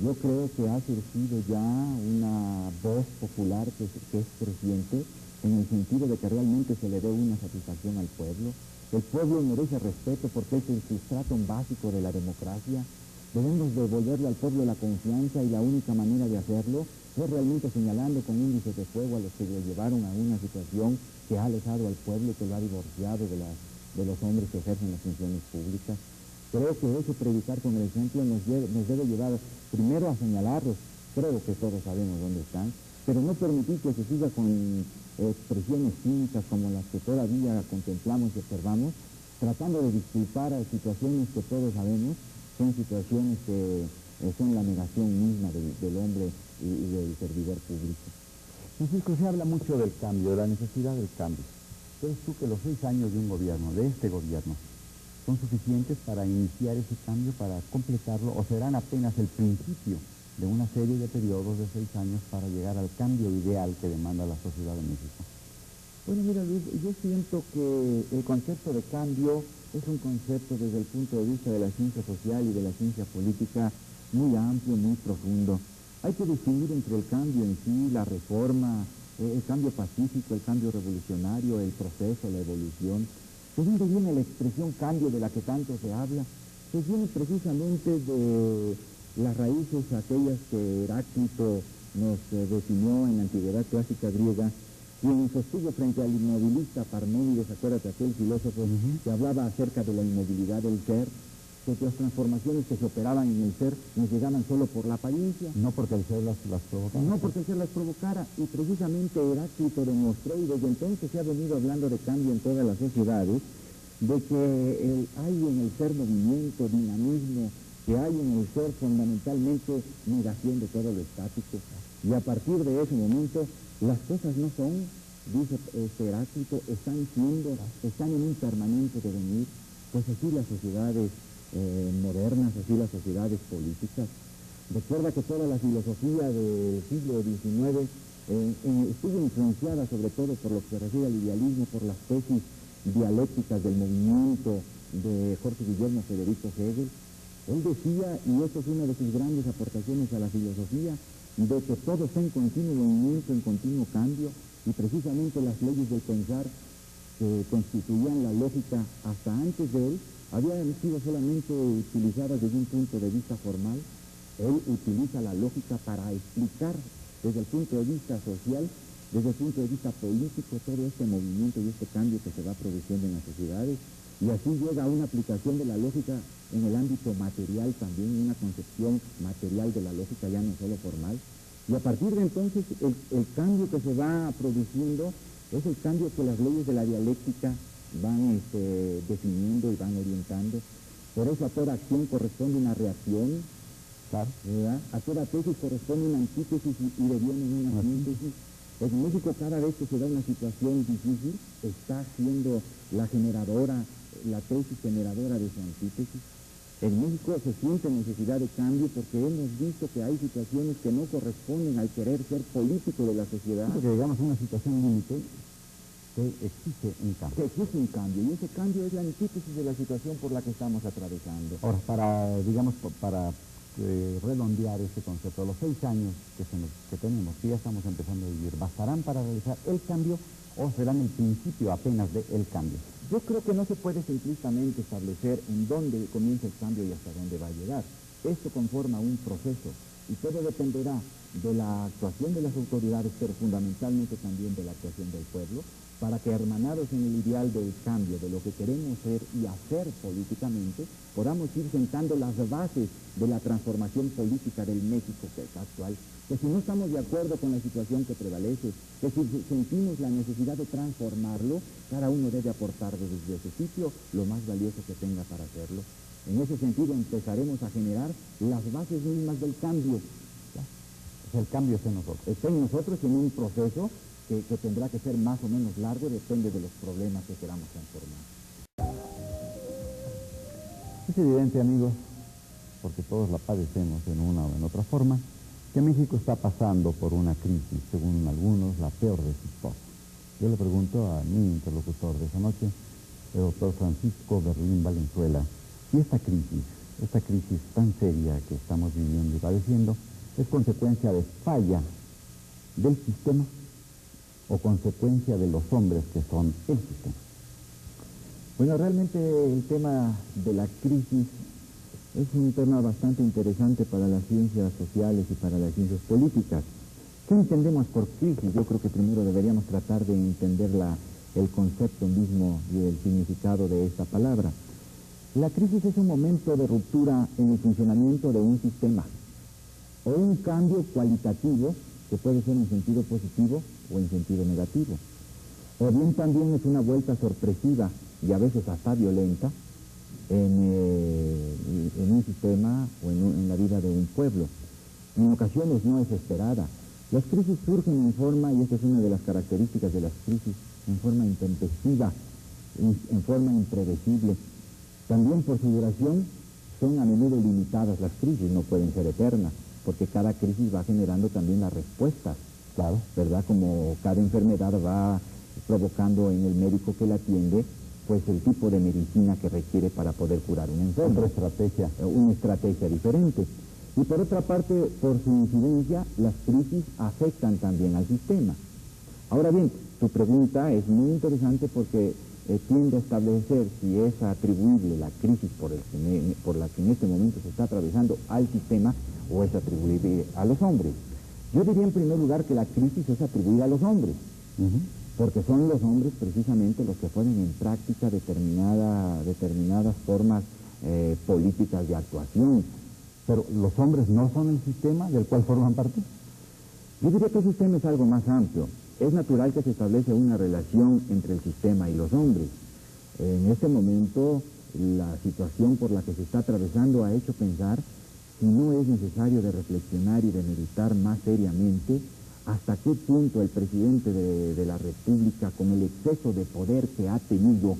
Yo creo que ha surgido ya una voz popular que es creciente en el sentido de que realmente se le dé una satisfacción al pueblo. El pueblo merece respeto porque es el sustrato básico de la democracia. Debemos devolverle al pueblo la confianza y la única manera de hacerlo es realmente señalando con índices de fuego a los que lo llevaron a una situación que ha alejado al pueblo, que lo ha divorciado de los hombres que ejercen las funciones públicas. Creo que ese predicar con el ejemplo nos debe llevar primero a señalarlos, creo que todos sabemos dónde están, pero no permitir que se siga con expresiones cínicas como las que todavía contemplamos y observamos, tratando de disculpar a situaciones que todos sabemos son situaciones que son la negación misma del hombre y del servidor público. Francisco, se habla mucho del cambio, de la necesidad del cambio. ¿Crees tú que los 6 años de un gobierno, de este gobierno, son suficientes para iniciar ese cambio, para completarlo, o serán apenas el principio de una serie de periodos de 6 años para llegar al cambio ideal que demanda la sociedad de México? Bueno, mira, Luis, yo siento que el concepto de cambio es un concepto desde el punto de vista de la ciencia social y de la ciencia política muy amplio, muy profundo. Hay que distinguir entre el cambio en sí, la reforma, el cambio pacífico, el cambio revolucionario, el proceso, la evolución. ¿De dónde viene la expresión cambio de la que tanto se habla? Pues viene precisamente de las raíces aquellas que Heráclito nos definió en la antigüedad clásica griega, quien sostuvo frente al inmovilista Parménides, acuérdate, aquel filósofo que hablaba acerca de la inmovilidad del ser, que las transformaciones que se operaban en el ser nos llegaban solo por la apariencia. No porque el ser las provocara. No porque el ser las provocara, y precisamente Heráclito demostró, y desde entonces se ha venido hablando de cambio en todas las sociedades, de que hay en el ser movimiento, dinamismo, que hay en el ser fundamentalmente negación de todo lo estático, y a partir de ese momento las cosas no son, dice Heráclito, están en un permanente devenir, pues así las sociedades modernas, así las sociedades políticas. Recuerda que toda la filosofía del siglo XIX estuvo influenciada sobre todo por lo que se refiere al idealismo, por las tesis dialécticas del movimiento de Jorge Guillermo Federico Hegel. Él decía, y esto es una de sus grandes aportaciones a la filosofía, de que todo está en continuo movimiento, en continuo cambio, y precisamente las leyes del pensar que constituían la lógica hasta antes de él habían sido solamente utilizadas desde un punto de vista formal. Él utiliza la lógica para explicar desde el punto de vista social, desde el punto de vista político, todo este movimiento y este cambio que se va produciendo en las sociedades, y así llega a una aplicación de la lógica en el ámbito material también, una concepción material de la lógica ya no solo formal, y a partir de entonces el cambio que se va produciendo es el cambio que las leyes de la dialéctica van definiendo y van orientando. Por eso a toda acción corresponde una reacción, Claro. ¿verdad? A toda tesis corresponde una antítesis y deviene una síntesis. En México cada vez que se da una situación difícil, está siendo la generadora, la tesis generadora de su antítesis. En México se siente necesidad de cambio porque hemos visto que hay situaciones que no corresponden al querer ser político de la sociedad. Porque digamos una situación límite que exige un cambio. Que exige un cambio, y ese cambio es la antítesis de la situación por la que estamos atravesando. Ahora, para redondear este concepto, los 6 años que tenemos, que ya estamos empezando a vivir, ¿bastarán para realizar el cambio o serán el principio apenas del cambio? Yo creo que no se puede simplistamente establecer en dónde comienza el cambio y hasta dónde va a llegar. Esto conforma un proceso y todo dependerá de la actuación de las autoridades, pero fundamentalmente también de la actuación del pueblo, para que hermanados en el ideal del cambio, de lo que queremos ser y hacer políticamente, podamos ir sentando las bases de la transformación política del México que es actual. Que si no estamos de acuerdo con la situación que prevalece, que si sentimos la necesidad de transformarlo, cada uno debe aportar desde ese sitio lo más valioso que tenga para hacerlo. En ese sentido empezaremos a generar las bases mismas del cambio. Pues el cambio está en nosotros. Está en nosotros en un proceso que tendrá que ser más o menos largo, depende de los problemas que queramos transformar. Es evidente, amigos, porque todos la padecemos en una o en otra forma, que México está pasando por una crisis, según algunos, la peor de sus todas. Yo le pregunto a mi interlocutor de esa noche, el doctor Francisco Berlín Valenzuela, si esta crisis tan seria que estamos viviendo y padeciendo, es consecuencia de falla del sistema o consecuencia de los hombres que son el sistema. Bueno, realmente el tema de la crisis es un tema bastante interesante para las ciencias sociales y para las ciencias políticas. ¿Qué entendemos por crisis? Yo creo que primero deberíamos tratar de entender el concepto mismo y el significado de esta palabra. La crisis es un momento de ruptura en el funcionamiento de un sistema o un cambio cualitativo que puede ser en sentido positivo o en sentido negativo. O bien también es una vuelta sorpresiva y a veces hasta violenta en un sistema o en la vida de un pueblo. En ocasiones no es esperada. Las crisis surgen en forma, y esta es una de las características de las crisis, en forma intempestiva, en forma impredecible. También por su duración son a menudo limitadas las crisis, no pueden ser eternas, porque cada crisis va generando también las respuestas, claro, ¿verdad? Como cada enfermedad va provocando en el médico que la atiende, pues el tipo de medicina que requiere para poder curar un enfermo. Una estrategia diferente. Y por otra parte, por su incidencia, las crisis afectan también al sistema. Ahora bien, tu pregunta es muy interesante porque tiende a establecer si es atribuible la crisis por la que en este momento se está atravesando al sistema o es atribuible a los hombres. Yo diría en primer lugar que la crisis es atribuida a los hombres, porque son los hombres precisamente los que ponen en práctica determinadas formas políticas de actuación. Pero los hombres no son el sistema del cual forman parte. Yo diría que el sistema es algo más amplio. Es natural que se establece una relación entre el sistema y los hombres. En este momento, la situación por la que se está atravesando ha hecho pensar si no es necesario de reflexionar y de meditar más seriamente hasta qué punto el presidente de la República, con el exceso de poder que ha tenido,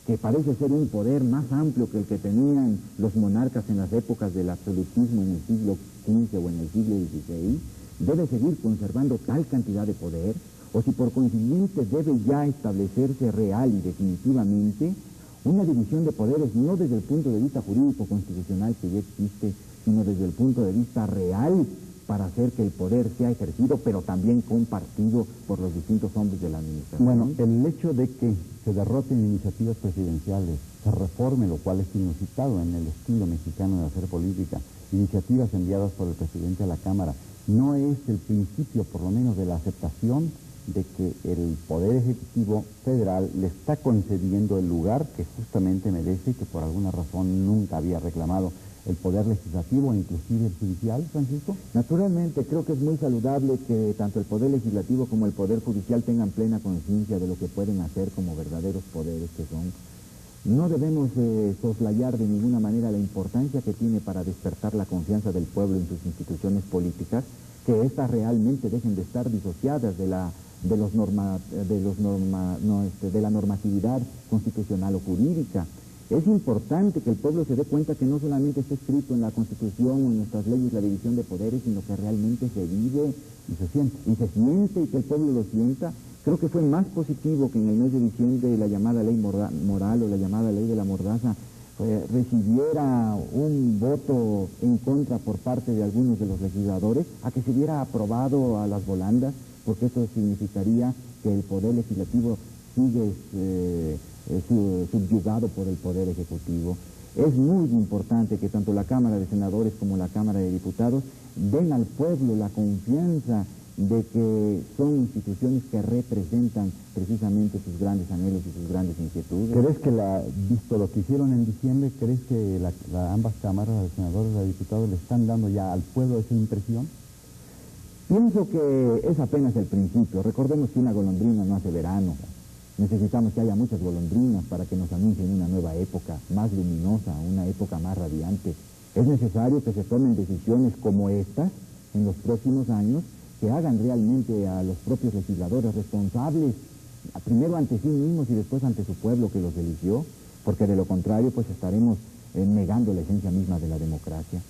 que parece ser un poder más amplio que el que tenían los monarcas en las épocas del absolutismo en el siglo XV o en el siglo XVI, debe seguir conservando tal cantidad de poder, o si por consiguiente debe ya establecerse real y definitivamente una división de poderes, no desde el punto de vista jurídico constitucional que ya existe, sino desde el punto de vista real, para hacer que el poder sea ejercido, pero también compartido por los distintos hombres de la administración. Bueno, el hecho de que se derroten iniciativas presidenciales, se reforme, lo cual es inusitado en el estilo mexicano de hacer política, iniciativas enviadas por el presidente a la Cámara, no es el principio, por lo menos, de la aceptación de que el Poder Ejecutivo Federal le está concediendo el lugar que justamente merece y que por alguna razón nunca había reclamado el Poder Legislativo, inclusive el Judicial, Francisco. Naturalmente, creo que es muy saludable que tanto el Poder Legislativo como el Poder Judicial tengan plena conciencia de lo que pueden hacer como verdaderos poderes que son. No debemos soslayar de ninguna manera la importancia que tiene para despertar la confianza del pueblo en sus instituciones políticas, que éstas realmente dejen de estar disociadas de la normatividad constitucional o jurídica. Es importante que el pueblo se dé cuenta que no solamente está escrito en la Constitución o en nuestras leyes la división de poderes, sino que realmente se vive y se siente y que el pueblo lo sienta. Creo que fue más positivo que en el mes de diciembre la llamada ley moral o la llamada ley de la mordaza recibiera un voto en contra por parte de algunos de los legisladores, a que se hubiera aprobado a las volandas, porque esto significaría que el Poder Legislativo sigue subyugado por el Poder Ejecutivo. Es muy importante que tanto la Cámara de Senadores como la Cámara de Diputados den al pueblo la confianza de que son instituciones que representan precisamente sus grandes anhelos y sus grandes inquietudes. ¿Crees que, visto lo que hicieron en diciembre, crees que ambas cámaras, de senadores y de diputados, le están dando ya al pueblo esa impresión? Pienso que es apenas el principio. Recordemos que una golondrina no hace verano. Necesitamos que haya muchas golondrinas para que nos anuncien una nueva época más luminosa, una época más radiante. Es necesario que se tomen decisiones como estas en los próximos años, que hagan realmente a los propios legisladores responsables, primero ante sí mismos y después ante su pueblo que los eligió, porque de lo contrario pues estaremos negando la esencia misma de la democracia.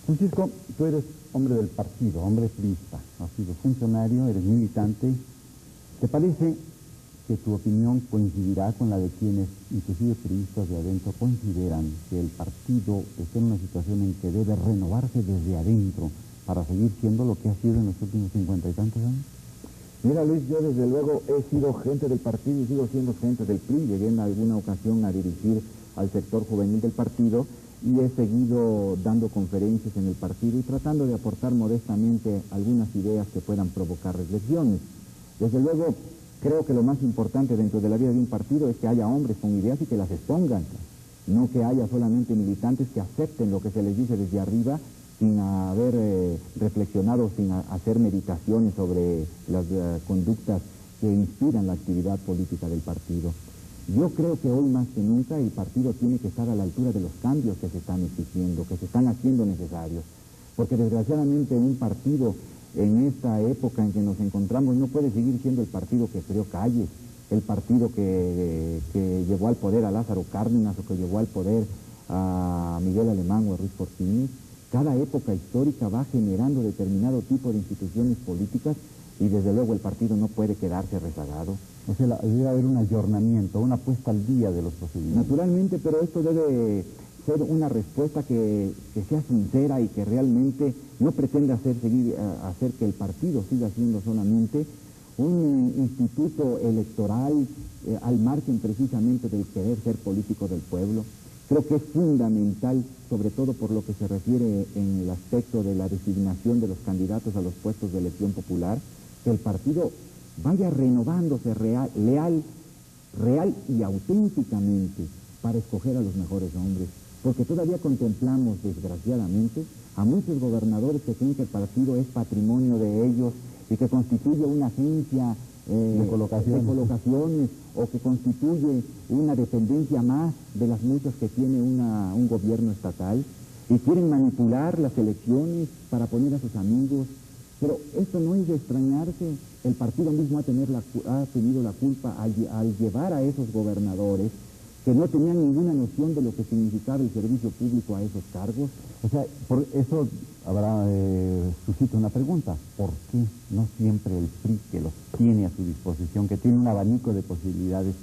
Francisco, tú eres hombre del partido, hombre priista, has sido funcionario, eres militante. ¿Te parece que tu opinión coincidirá con la de quienes, inclusive priistas de adentro, consideran que el partido está en una situación en que debe renovarse desde adentro para seguir siendo lo que ha sido en los últimos 50 y tantos años? Mira, Luis, yo desde luego he sido gente del partido y sigo siendo gente del PRI. Llegué en alguna ocasión a dirigir al sector juvenil del partido y he seguido dando conferencias en el partido y tratando de aportar modestamente algunas ideas que puedan provocar reflexiones. Desde luego, creo que lo más importante dentro de la vida de un partido es que haya hombres con ideas y que las expongan, no que haya solamente militantes que acepten lo que se les dice desde arriba sin haber reflexionado, sin hacer meditaciones sobre las conductas que inspiran la actividad política del partido. Yo creo que hoy más que nunca el partido tiene que estar a la altura de los cambios que se están exigiendo, que se están haciendo necesarios, porque desgraciadamente un partido en esta época en que nos encontramos no puede seguir siendo el partido que creó Calles, el partido que llevó al poder a Lázaro Cárdenas o que llevó al poder a Miguel Alemán o a Ruiz Cortines. Cada época histórica va generando determinado tipo de instituciones políticas y desde luego el partido no puede quedarse rezagado. O sea, debe haber un ayornamiento, una puesta al día de los procedimientos. Naturalmente, pero esto debe ser una respuesta que sea sincera y que realmente no pretenda hacer que el partido siga siendo solamente un instituto electoral al margen precisamente del querer ser político del pueblo. Creo que es fundamental, sobre todo por lo que se refiere en el aspecto de la designación de los candidatos a los puestos de elección popular, que el partido vaya renovándose real y auténticamente para escoger a los mejores hombres. Porque todavía contemplamos, desgraciadamente, a muchos gobernadores que creen que el partido es patrimonio de ellos y que constituye una agencia de colocaciones o que constituye una dependencia más de las muchas que tiene un gobierno estatal y quieren manipular las elecciones para poner a sus amigos. Pero esto no es de extrañarse, el partido mismo ha tenido la culpa al llevar a esos gobernadores que no tenían ninguna noción de lo que significaba el servicio público a esos cargos. O sea, por eso suscita una pregunta. ¿Por qué no siempre el PRI, que los tiene a su disposición, que tiene un abanico de posibilidades,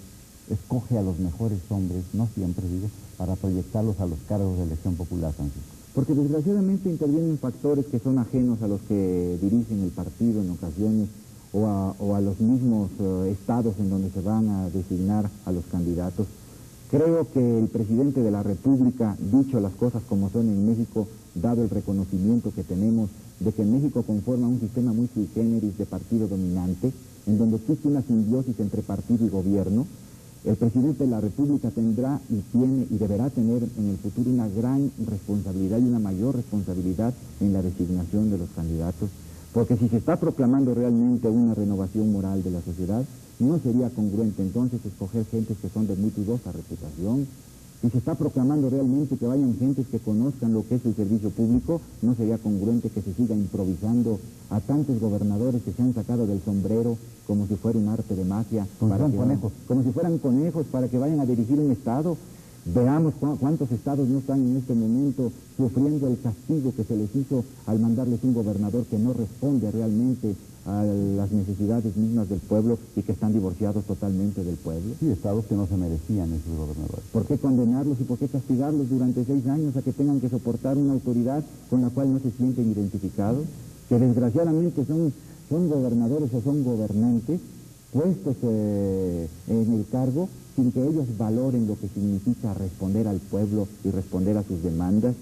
escoge a los mejores hombres, no siempre digo, para proyectarlos a los cargos de elección popular, Francisco? Porque desgraciadamente intervienen factores que son ajenos a los que dirigen el partido en ocasiones o a los mismos estados en donde se van a designar a los candidatos. Creo que el presidente de la República, dicho las cosas como son en México, dado el reconocimiento que tenemos de que México conforma un sistema muy sui generis de partido dominante, en donde existe una simbiosis entre partido y gobierno, el presidente de la República tendrá y tiene y deberá tener en el futuro una gran responsabilidad y una mayor responsabilidad en la designación de los candidatos, porque si se está proclamando realmente una renovación moral de la sociedad, no sería congruente entonces escoger gentes que son de muy dudosa reputación. Si se está proclamando realmente que vayan gentes que conozcan lo que es el servicio público, no sería congruente que se siga improvisando a tantos gobernadores que se han sacado del sombrero como si fuera un arte de magia. Como si fueran conejos para que vayan a dirigir un estado. Veamos cuántos estados no están en este momento sufriendo el castigo que se les hizo al mandarles un gobernador que no responde realmente a las necesidades mismas del pueblo y que están divorciados totalmente del pueblo. Sí, estados que no se merecían esos gobernadores. ¿Por qué condenarlos y por qué castigarlos durante 6 años a que tengan que soportar una autoridad con la cual no se sienten identificados? Que desgraciadamente son son gobernadores o son gobernantes puestos en el cargo sin que ellos valoren lo que significa responder al pueblo y responder a sus demandas.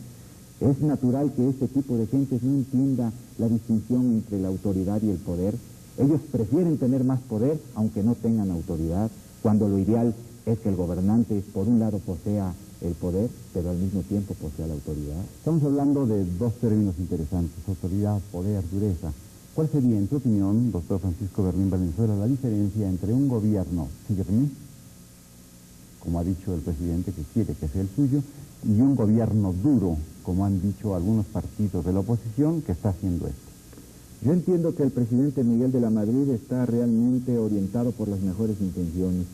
Es natural que este tipo de gentes no entienda la distinción entre la autoridad y el poder. Ellos prefieren tener más poder aunque no tengan autoridad, cuando lo ideal es que el gobernante por un lado posea el poder, pero al mismo tiempo posea la autoridad. Estamos hablando de dos términos interesantes, autoridad, poder, dureza. ¿Cuál sería, en tu opinión, doctor Francisco Berlín Valenzuela, la diferencia entre un gobierno firme, como ha dicho el presidente que quiere que sea el suyo, y un gobierno duro, como han dicho algunos partidos de la oposición, que está haciendo esto? Yo entiendo que el presidente Miguel de la Madrid está realmente orientado por las mejores intenciones,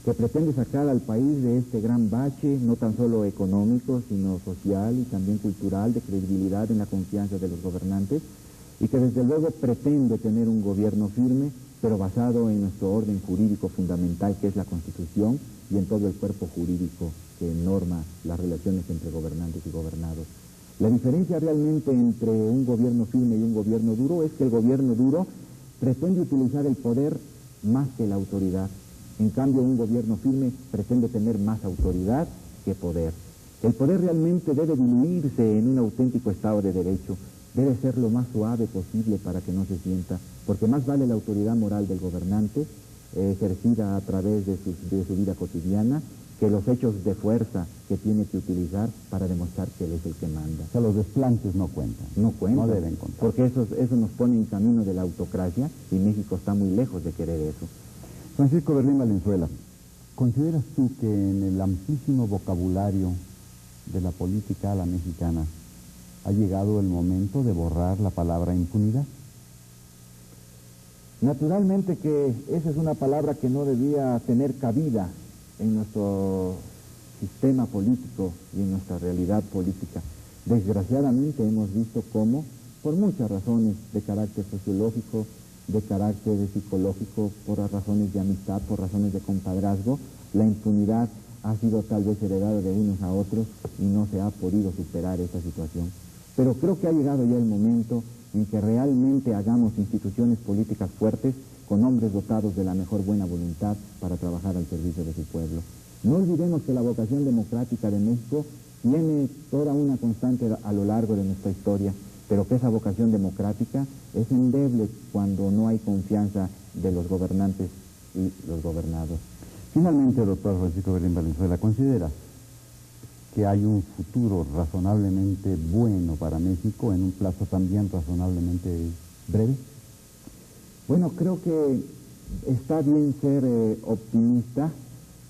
que pretende sacar al país de este gran bache, no tan solo económico, sino social y también cultural, de credibilidad en la confianza de los gobernantes, y que desde luego pretende tener un gobierno firme, pero basado en nuestro orden jurídico fundamental, que es la Constitución, y en todo el cuerpo jurídico que norma las relaciones entre gobernantes y gobernados. La diferencia realmente entre un gobierno firme y un gobierno duro es que el gobierno duro pretende utilizar el poder más que la autoridad. En cambio, un gobierno firme pretende tener más autoridad que poder. El poder realmente debe diluirse en un auténtico Estado de Derecho. Debe ser lo más suave posible para que no se sienta, porque más vale la autoridad moral del gobernante, ejercida a través de su vida cotidiana, que los hechos de fuerza que tiene que utilizar para demostrar que él es el que manda. O sea, los desplantes no cuentan. No cuentan. No deben contar. Porque eso nos pone en camino de la autocracia y México está muy lejos de querer eso. Francisco Berlín Valenzuela, ¿consideras tú que en el amplísimo vocabulario de la política a la mexicana ha llegado el momento de borrar la palabra impunidad? Naturalmente que esa es una palabra que no debía tener cabida en nuestro sistema político y en nuestra realidad política. Desgraciadamente hemos visto cómo, por muchas razones de carácter sociológico, de carácter psicológico, por razones de amistad, por razones de compadrazgo, la impunidad ha sido tal vez heredada de unos a otros y no se ha podido superar esta situación. Pero creo que ha llegado ya el momento en que realmente hagamos instituciones políticas fuertes con hombres dotados de la mejor buena voluntad para trabajar al servicio de su pueblo. No olvidemos que la vocación democrática de México tiene toda una constante a lo largo de nuestra historia, pero que esa vocación democrática es endeble cuando no hay confianza de los gobernantes y los gobernados. Finalmente, doctor Francisco Berlín Valenzuela, ¿consideras que hay un futuro razonablemente bueno para México en un plazo también razonablemente breve? Bueno, creo que está bien ser optimista,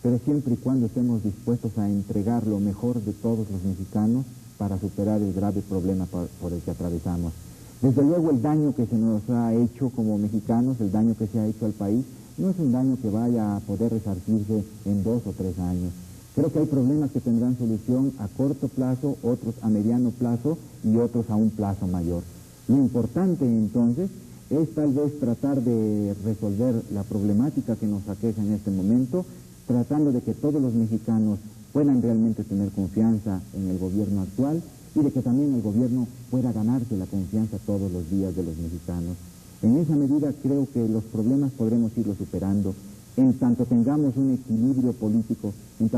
pero siempre y cuando estemos dispuestos a entregar lo mejor de todos los mexicanos para superar el grave problema por el que atravesamos. Desde luego el daño que se nos ha hecho como mexicanos, el daño que se ha hecho al país, no es un daño que vaya a poder resarcirse en 2 o 3 años. Creo que hay problemas que tendrán solución a corto plazo, otros a mediano plazo y otros a un plazo mayor. Lo importante entonces es tal vez tratar de resolver la problemática que nos aqueja en este momento, tratando de que todos los mexicanos puedan realmente tener confianza en el gobierno actual y de que también el gobierno pueda ganarse la confianza todos los días de los mexicanos. En esa medida creo que los problemas podremos irlos superando. En tanto tengamos un equilibrio político, en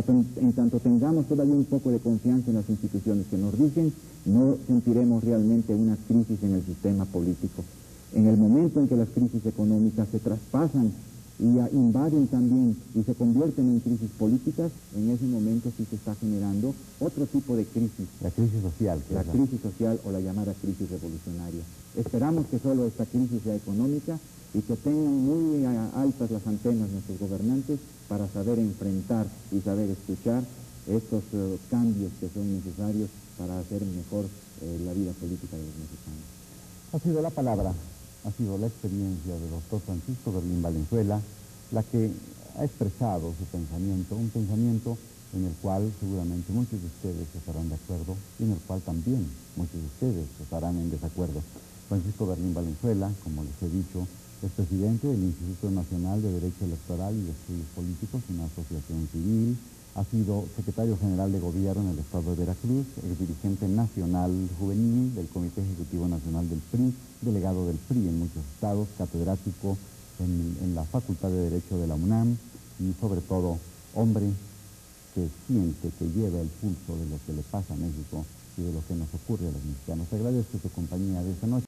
tanto tengamos todavía un poco de confianza en las instituciones que nos rigen, no sentiremos realmente una crisis en el sistema político. En el momento en que las crisis económicas se traspasan y invaden también y se convierten en crisis políticas, en ese momento sí se está generando otro tipo de crisis. La crisis social. La crisis social o la llamada crisis revolucionaria. Esperamos que solo esta crisis sea económica y que tengan muy altas las antenas nuestros gobernantes para saber enfrentar y saber escuchar estos cambios que son necesarios para hacer mejor la vida política de los mexicanos. Ha sido la palabra, ha sido la experiencia del doctor Francisco Berlín Valenzuela la que ha expresado su pensamiento, un pensamiento en el cual seguramente muchos de ustedes estarán de acuerdo y en el cual también muchos de ustedes estarán en desacuerdo. Francisco Berlín Valenzuela, como les he dicho, es presidente del Instituto Nacional de Derecho Electoral y de Estudios Políticos, una asociación civil Ha sido secretario general de gobierno en el estado de Veracruz, dirigente nacional juvenil del Comité Ejecutivo Nacional del PRI, delegado del PRI en muchos estados, catedrático en la Facultad de Derecho de la UNAM y sobre todo hombre que siente, que lleva el pulso de lo que le pasa a México y de lo que nos ocurre a los mexicanos. Agradezco su compañía de esta noche.